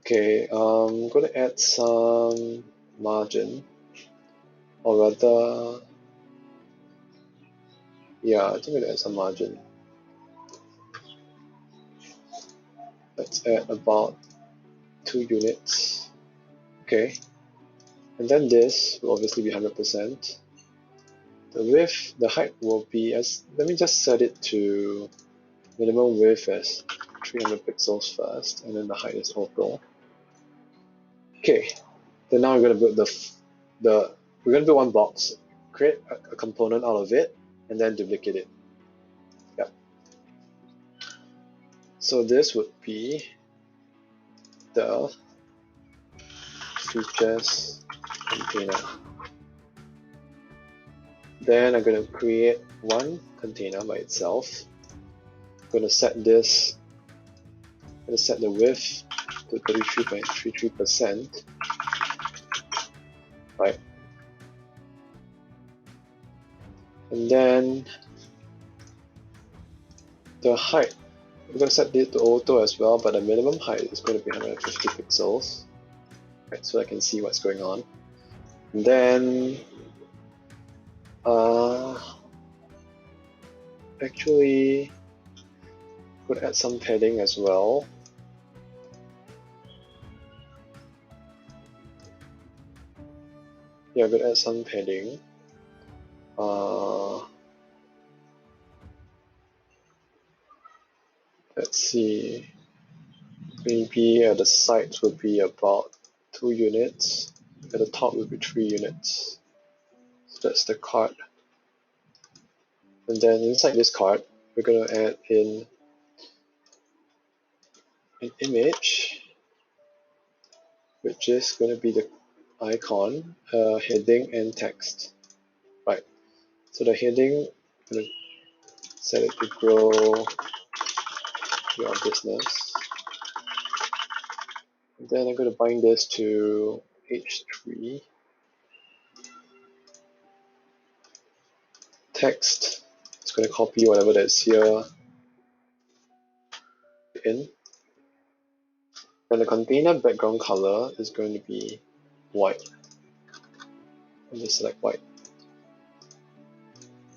Okay, I'm going to add some margin, or rather, yeah, I think I'm going to add some margin. Let's add about 2 units. Okay, and then this will obviously be 100%. The width, the height will be as, let me just set it to minimum width as 300 pixels first, and then the height is auto. Okay, then now we're going to build we're going to build one box, create a component out of it, and then duplicate it. Yep. So this would be the features container. Then I'm going to create one container by itself. I'm going to set this. I'm going to set the width to 33.33%. Right. And then the height, we're going to set it to auto as well, but the minimum height is going to be 150 pixels. Right, so I can see what's going on. And then actually could add some padding as well. Yeah, I'm going to add some padding. Let's see, maybe at the sides would be about 2 units, at the top would be 3 units. So that's the card. And then inside this card, we're going to add in an image, which is going to be the icon, heading, and text. Right. So the heading, I'm going to set it to grow your business. And then I'm going to bind this to H3. Text, it's going to copy whatever that's here in. And the container background color is going to be white. I'll just select white.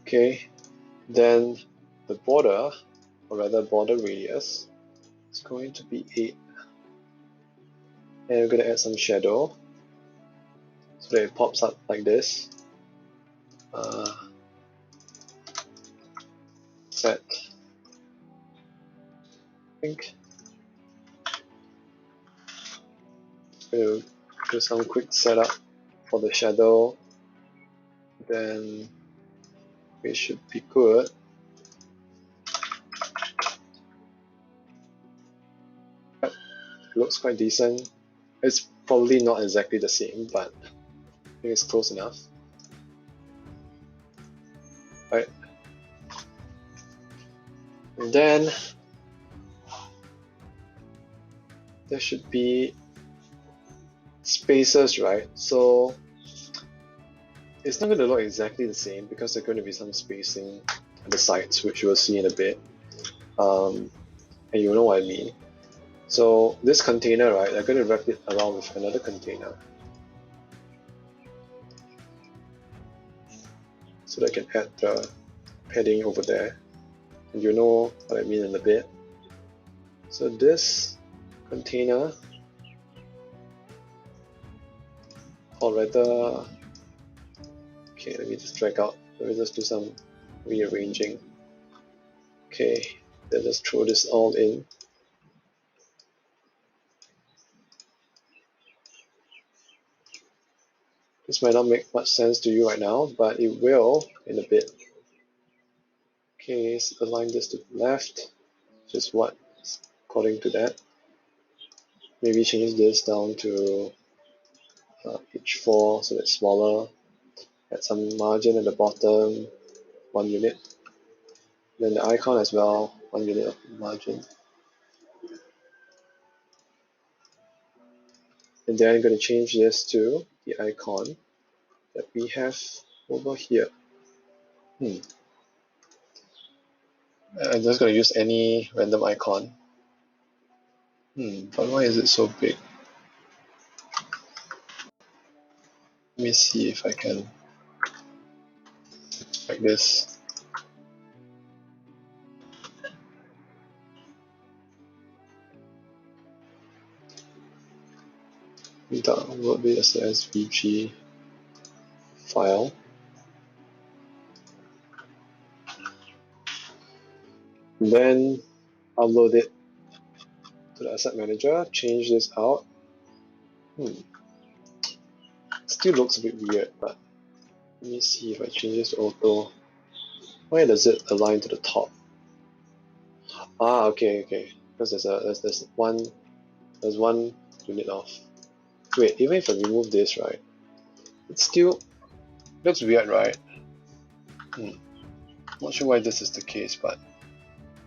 Okay, then the border, or rather border radius, is going to be 8. And we're going to add some shadow so that it pops up like this. Set, I think. We'll do some quick setup for the shadow, then we should be good. Yep, looks quite decent. It's probably not exactly the same, but I think it's close enough. Right. And then there should be spaces, right? So it's not going to look exactly the same because there's going to be some spacing at the sides, which you'll see in a bit, and you know what I mean. So this container, right, I'm going to wrap it around with another container so that I can add the padding over there, and you know what I mean in a bit. So this container, or rather, okay, let me just drag out, let me just do some rearranging. Okay, then just throw this all in. This might not make much sense to you right now, but it will in a bit. Okay, so align this to the left, just what according to that. Maybe change this down to H4 so it's smaller. Add some margin at the bottom, 1 unit. Then the icon as well, 1 unit of margin. And then I'm going to change this to the icon that we have over here. I'm just going to use any random icon. But why is it so big? Let me see if I can, like this. Download it as an SVG file. And then upload it to the asset manager, change this out. Still looks a bit weird, but let me see if I change this to auto. Why does it align to the top? Ah, okay. Because there's one unit off. Wait, even if I remove this, right? It still looks weird, right? Not sure why this is the case, but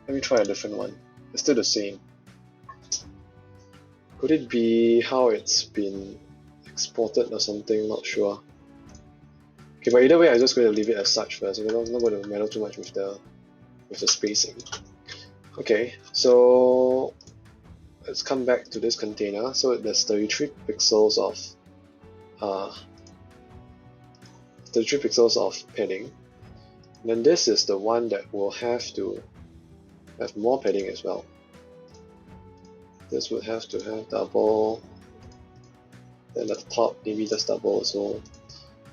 let me try a different one. It's still the same. Could it be how it's been exported or something? Not sure. Okay, but either way, I'm just going to leave it as such first. I'm not going to meddle too much with the spacing. Okay, so let's come back to this container. So there's 33 pixels of 33 pixels of padding. And then this is the one that will have to have more padding as well. This would have to have double. Then at the top, maybe just double also.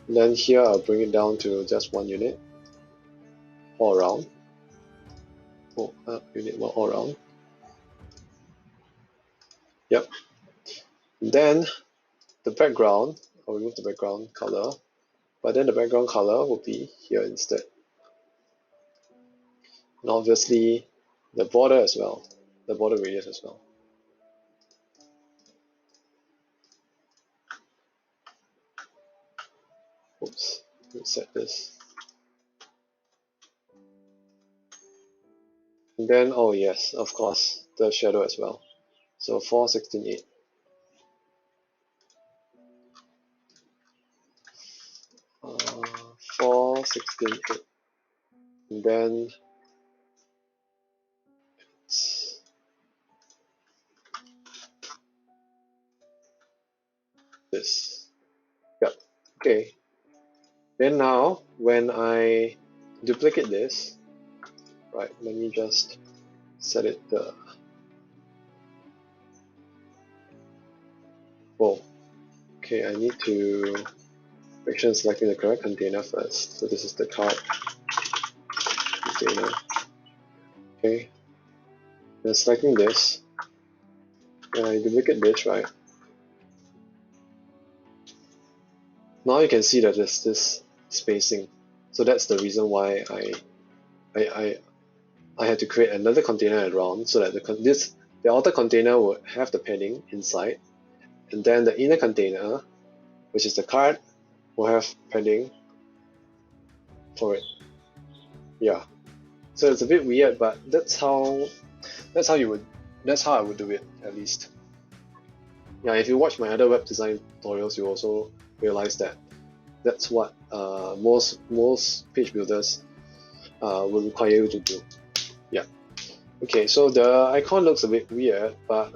And then here I'll bring it down to just 1 unit all around. Unit 1 all around. Yep. And then the background, I'll remove the background color, but then the background color will be here instead. And obviously the border as well, the border radius as well. Oops, reset this. And then, oh yes, of course, the shadow as well. So 4:16:8. 4:16:8. And then this. Yep. Okay. Then now, when I duplicate this, right, let me just set it the. Whoa. Okay, I need to make sure I'm selecting the correct container first. So this is the card container. Okay. Then selecting this. When I duplicate this, right? Now you can see that there's this spacing. So that's the reason why I had to create another container around so that the outer container would have the padding inside, and then the inner container, which is the card, will have padding for it. Yeah. So it's a bit weird, but that's how I would do it, at least. Yeah, if you watch my other web design tutorials, you also realize that that's what most page builders will require you to do. Yeah. Okay, so the icon looks a bit weird, but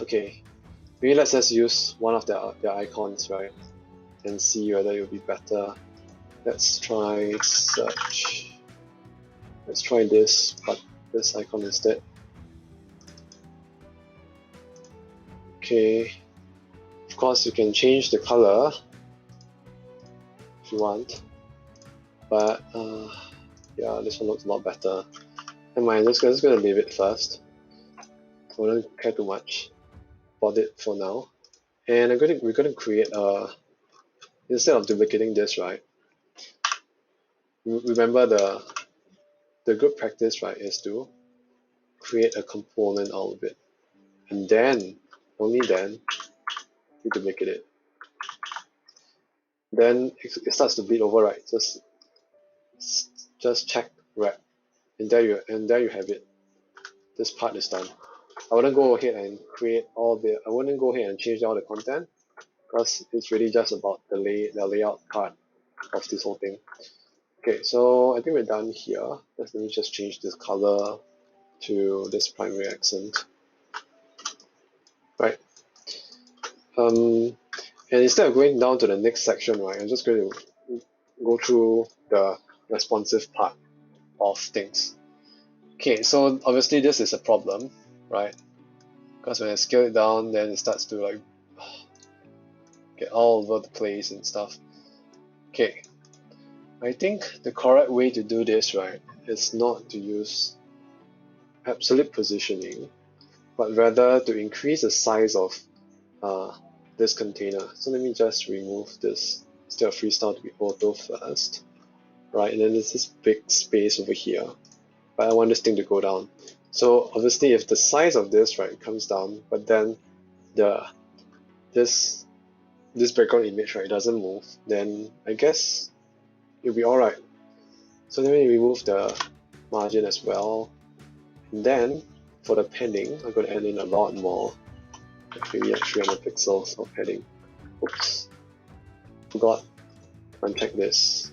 okay, maybe let's just use one of their icons, right, and see whether it will be better. Let's try search. Let's try this, but this icon instead. Okay, of course you can change the color if you want, but yeah, this one looks a lot better. Never mind, I'm just gonna leave it first. I don't care too much about it for now. And we're gonna create a, instead of duplicating this, right? Remember the good practice, right, is to create a component out of it, and then only then you duplicate it. Then it starts to bleed over, right? Just check wrap, and there you have it. This part is done. I wouldn't go ahead and create all the. I wouldn't go ahead and change all the content, because it's really just about the layout part of this whole thing. Okay, so I think we're done here. Let me just change this color to this primary accent. Right. And instead of going down to the next section, right, I'm just going to go through the responsive part of things. Okay, so obviously this is a problem, right? Because when I scale it down, then it starts to like get all over the place and stuff. Okay, I think the correct way to do this, right, is not to use absolute positioning, but rather to increase the size of this container. So let me just remove this instead of freestyle to be auto first, right? And then there's this big space over here, but I want this thing to go down. So obviously, if the size of this, right, comes down, but then this background image, right, doesn't move, then I guess it'll be alright. So let me remove the margin as well, and then for the padding, I'm going to add in a lot more. Maybe like 300 pixels of padding. Oops, forgot to uncheck this.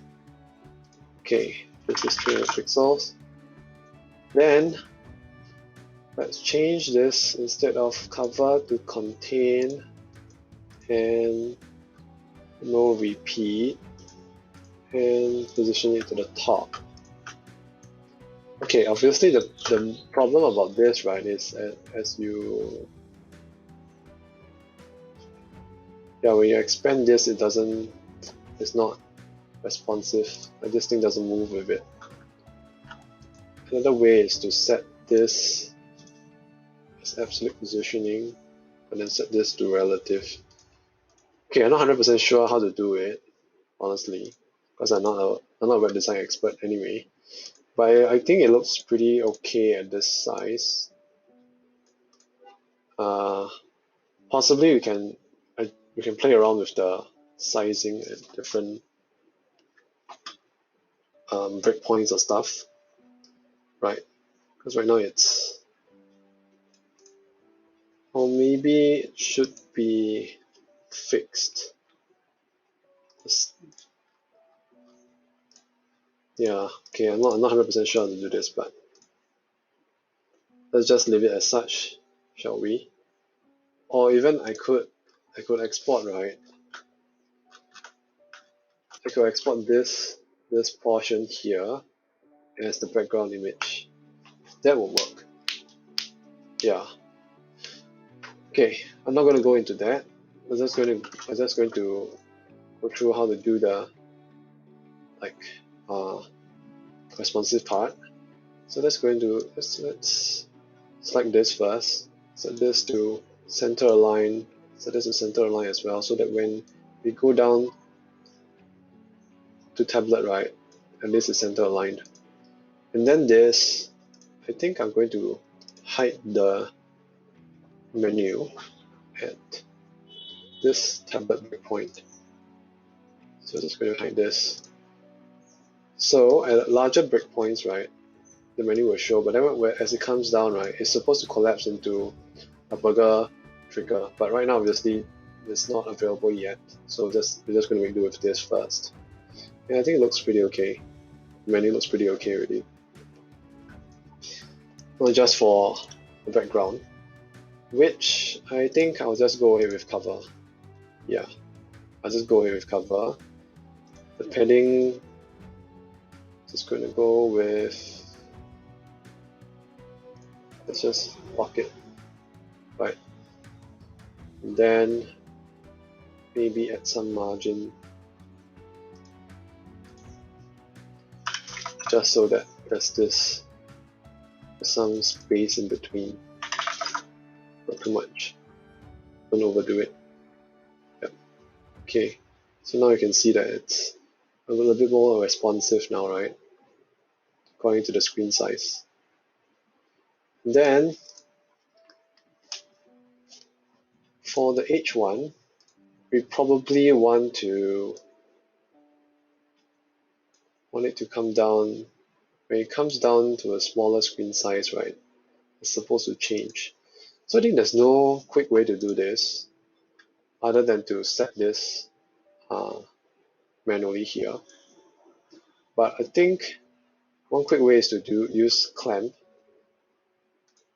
Okay, this is 300 pixels. Then let's change this, instead of cover to contain and no repeat, and position it to the top. Okay, obviously the problem about this, right, is when you expand this, it's not responsive. This thing doesn't move with it. Another way is to set this as absolute positioning, and then set this to relative. Okay, I'm not 100% sure how to do it, honestly, because I'm not a web design expert anyway. But I think it looks pretty okay at this size. Possibly we can play around with the sizing at different breakpoints or stuff, right? Because right now it's, or maybe it should be fixed. Yeah, okay, I'm not 100% sure how to do this, but let's just leave it as such, shall we? Or even I could export, right? I could export this portion here as the background image. That will work. Yeah. Okay, I'm not going to go into that. I'm just going to go through how to do the responsive part. So let's select this first. Set this to center align. Set this to center align as well, so that when we go down to tablet, right, and this is center aligned. And then this, I think I'm going to hide the menu at this tablet breakpoint. So just going to hide this. So at larger breakpoints, right, the menu will show, but then as it comes down, right, it's supposed to collapse into a burger trigger. But right now, obviously, it's not available yet. So we're just going to do with this first. Yeah, I think it looks pretty okay. The menu looks pretty okay already. Not just for the background, which I think I'll just go ahead with cover. Yeah, I'll just go ahead with cover. The padding, just going to go with, let's just lock it, right? And then maybe add some margin, just so that there's some space in between. Not too much. Don't overdo it. Yep. Okay. So now you can see that it's a little bit more responsive now, right? According to the screen size. And then for the H1, we probably want it to come down. When it comes down to a smaller screen size, right, it's supposed to change. So I think there's no quick way to do this other than to set this manually here. But I think one quick way is to use clamp.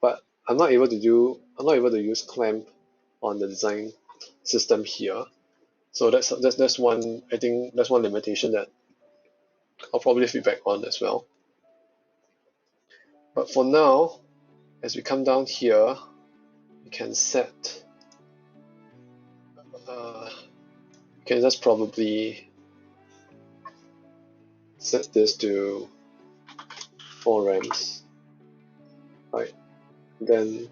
But I'm not able to use clamp on the design system here. So that's one, I think that's one limitation that I'll probably feedback on as well. But for now, as we come down here, we can set, we can just probably set this to 4 rams, right? Then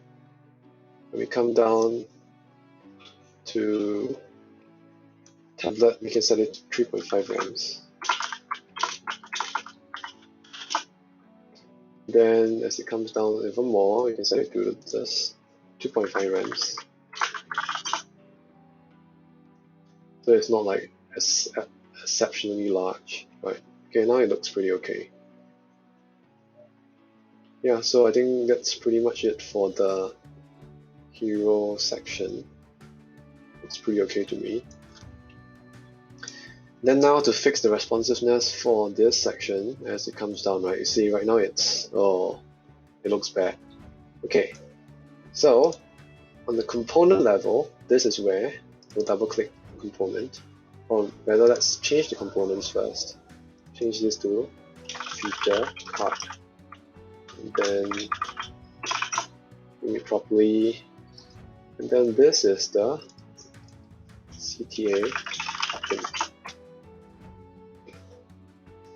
when we come down to tablet, we can set it to 3.5 rams. Then as it comes down even more, we can set it to just 2.5 rams. So it's not like exceptionally large, right? Okay, now it looks pretty okay. Yeah, so I think that's pretty much it for the hero section. It's pretty okay to me. Then now to fix the responsiveness for this section as it comes down, right? You see right now it looks bad. Okay, so on the component level, this is where we'll double click the component, or rather let's change the components first. Change this to feature card, and then name it properly, and then this is the CTA token.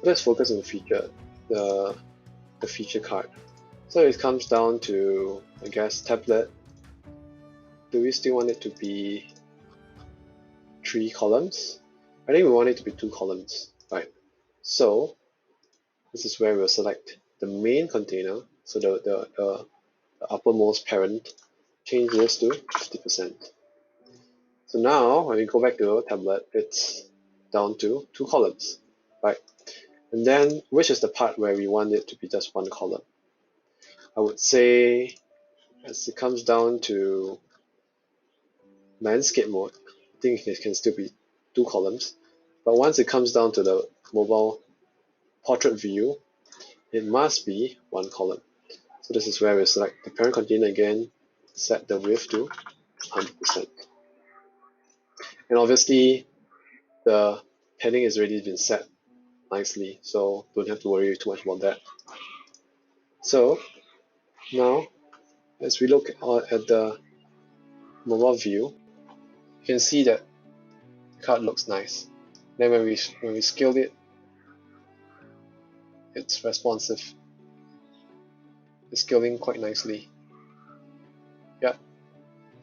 Let's focus on the feature, the feature card. So it comes down to, I guess, tablet. Do we still want it to be 3 columns? I think we want it to be 2 columns, right? So this is where we'll select the main container, so the uppermost parent, change this to 50%. So now when we go back to tablet, it's down to 2 columns, right? And then which is the part where we want it to be just 1 column? I would say as it comes down to landscape mode, I think it can still be 2 columns. But once it comes down to the mobile portrait view, it must be 1 column. So this is where we select the parent container again, set the width to 100%. And obviously the padding has already been set nicely, so don't have to worry too much about that. So now as we look at the mobile view, you can see that the card looks nice. Then when we scale it, it's responsive. It's scaling quite nicely. Yeah,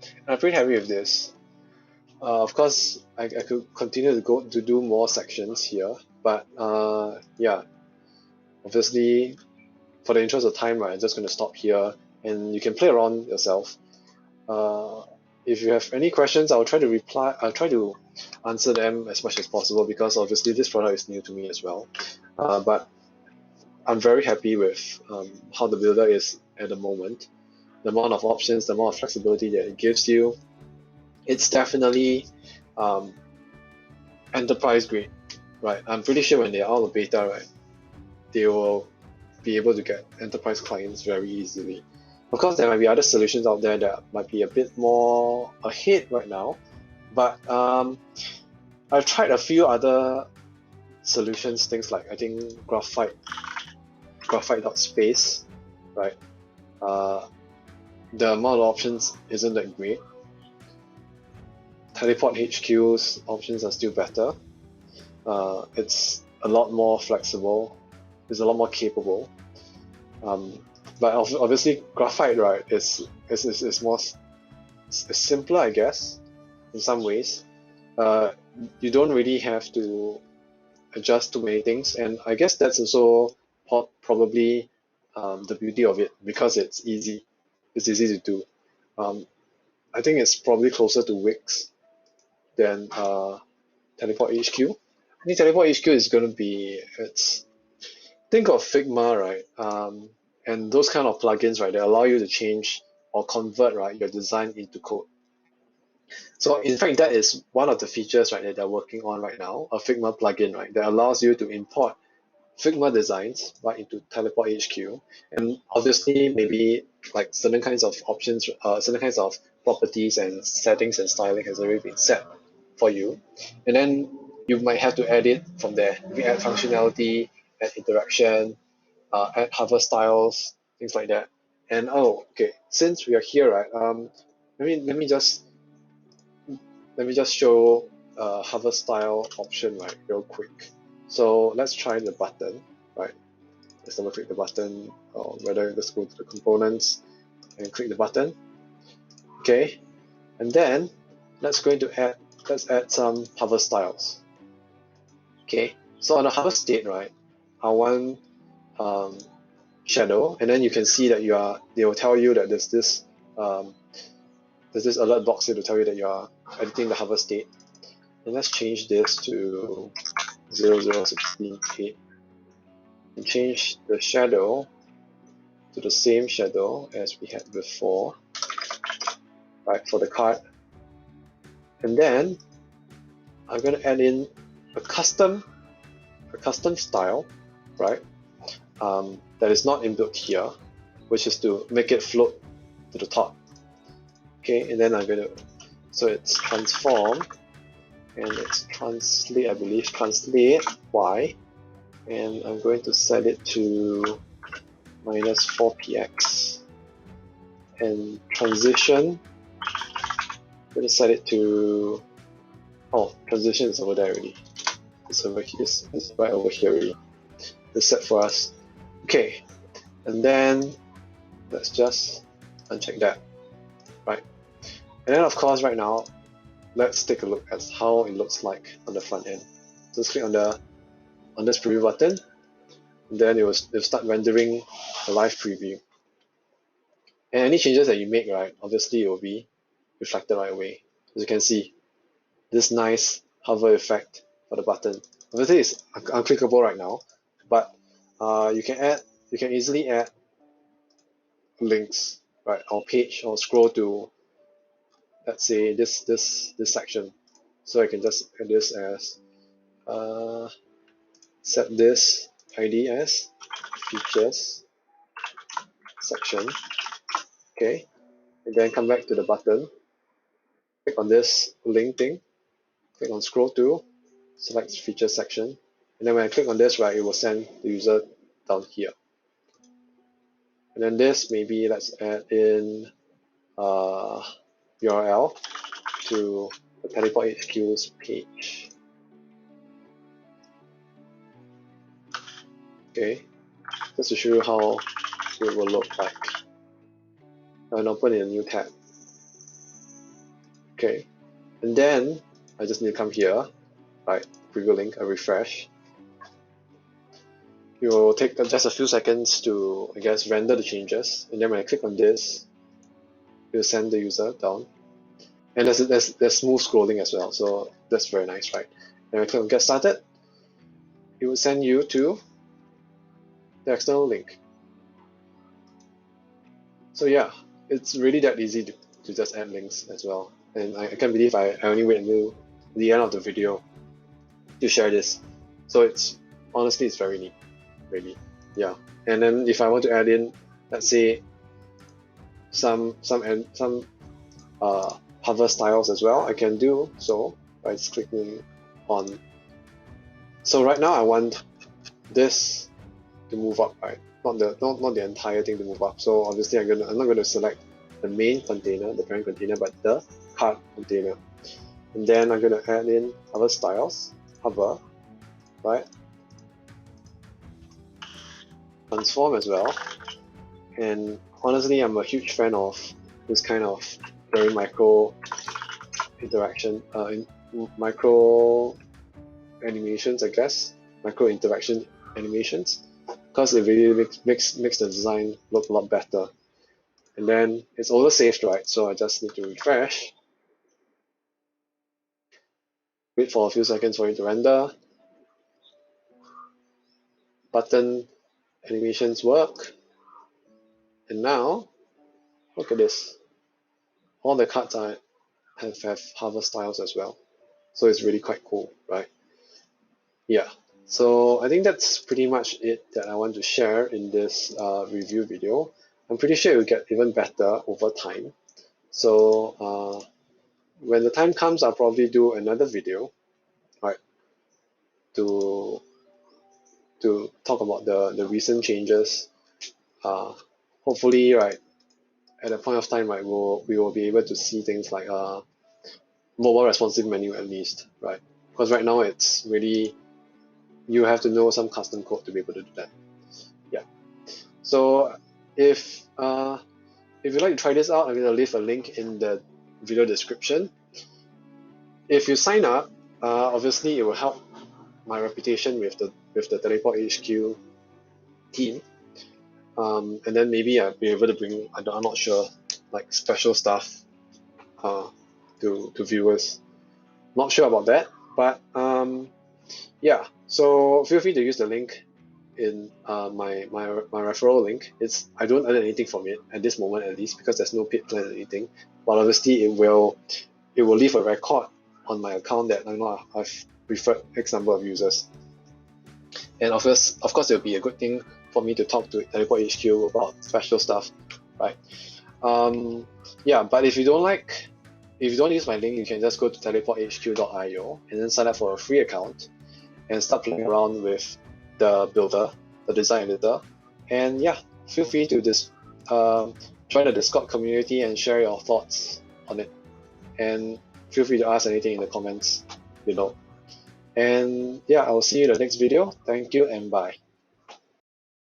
and I'm pretty happy with this. Of course, I could continue to do more sections here, but yeah, obviously, for the interest of time, right, I'm just going to stop here, and you can play around yourself. If you have any questions, I'll try to answer them as much as possible, because obviously this product is new to me as well. But I'm very happy with how the builder is at the moment. The amount of options, the amount of flexibility that it gives you. It's definitely enterprise grade. right? I'm pretty sure when they're out of beta, right, they will be able to get enterprise clients very easily. Of course, there might be other solutions out there that might be a bit more ahead right now, but I've tried a few other solutions, things like I think graphite.space, right? The amount of options isn't that great. teleportHQ's options are still better. It's a lot more flexible. It's a lot more capable. But obviously, graphite, right, is more simpler, I guess, in some ways. You don't really have to adjust too many things, and I guess that's also probably the beauty of it, because it's easy. It's easy to do. I think it's probably closer to Wix than teleportHQ. I think teleportHQ is going to be think of Figma, right? And those kind of plugins, right, that allow you to change or convert, right, your design into code. So in fact, that is one of the features, right, that they're working on right now, a Figma plugin, right, that allows you to import Figma designs right into teleportHQ, and obviously maybe like certain kinds of options, certain kinds of properties and settings and styling has already been set for you, and then you might have to edit from there. You add functionality, add interaction, add hover styles, things like that. And oh, okay, since we are here, right? Let me just show hover style option, right, real quick. So let's try the button, right? Let's double click the button, or rather, let's go to the components and click the button. Okay, and then let's add some hover styles. Okay, so on the hover state, right, I want shadow, and then you can see that they will tell you that there's this alert box here to tell you that you are editing the hover state. And let's change this to 00168 and change the shadow to the same shadow as we had before, right, for the card. And then I'm going to add in a custom style, right, that is not inbuilt here, which is to make it float to the top. Okay, and then I'm going to, so it's transform, and it's translate, I believe, translate Y, and I'm going to set it to -4px, and transition, I'm going to set it to, oh, transition is over there already. It's over here, it's right over here already. It's set for us. Okay, and then let's just uncheck that, right? And then of course right now, let's take a look at how it looks like on the front end. So let's click on this preview button, and then it'll start rendering a live preview. And any changes that you make, right, obviously it will be reflected right away. As you can see, this nice hover effect for the button. Obviously it's unclickable right now, but you can easily add links, right, or page or scroll to, let's say, this section. So I can just add this as set this ID as features section. Okay, and then come back to the button, click on this link thing, click on scroll to, select feature section, and then when I click on this, right, it will send the user down here. And then this, maybe let's add in URL to the teleportHQ's page. Okay, just to show you how it will look like. And open in a new tab. Okay, and then I just need to come here, right? Preview link, I refresh. It will take just a few seconds to, I guess, render the changes, and then when I click on this, it will send the user down. And there's smooth scrolling as well, so that's very nice, right? And when I click on get started, it will send you to the external link. So yeah, it's really that easy to just add links as well. And I can't believe I only wait until the end of the video to share this. So it's honestly it's very neat, really. Yeah. And then if I want to add in, let's say some hover styles as well, I can do so by just clicking on. So right now I want this to move up, right? Not the entire thing to move up. So obviously I'm not gonna select the main container, the parent container, but the cart container. And then I'm gonna add in hover styles, hover, right? Transform as well. And honestly, I'm a huge fan of this kind of very micro interaction, micro animations, I guess, micro interaction animations, because it really makes the design look a lot better. And then it's auto saved, right? So I just need to refresh, wait for a few seconds for it to render. Button animations work, and now look at this. All the cards have hover styles as well, so it's really quite cool, right? Yeah. So I think that's pretty much it that I want to share in this review video. I'm pretty sure it will get even better over time. So when the time comes, I'll probably do another video, right, to talk about the recent changes. Hopefully, right, at a point of time, right, we will be able to see things like mobile responsive menu at least, right? Because right now it's really, you have to know some custom code to be able to do that. Yeah. So if you'd like to try this out, I'm gonna leave a link in the video description. If you sign up, obviously it will help my reputation with the teleportHQ team. And then maybe I'll be able to bring, I'm not sure, like special stuff to viewers. Not sure about that, but yeah. So feel free to use the link in my referral link. I don't earn anything from it at this moment, at least, because there's no paid plan or anything. But obviously it will leave a record on my account that I know I've referred X number of users. And of course, it'll be a good thing for me to talk to teleportHQ about special stuff, right? Yeah, but if you don't use my link, you can just go to teleporthq.io and then sign up for a free account and start playing around with the builder, the design editor. And yeah, feel free to join the Discord community and share your thoughts on it. And feel free to ask anything in the comments below. And yeah, I'll see you in the next video. Thank you and bye.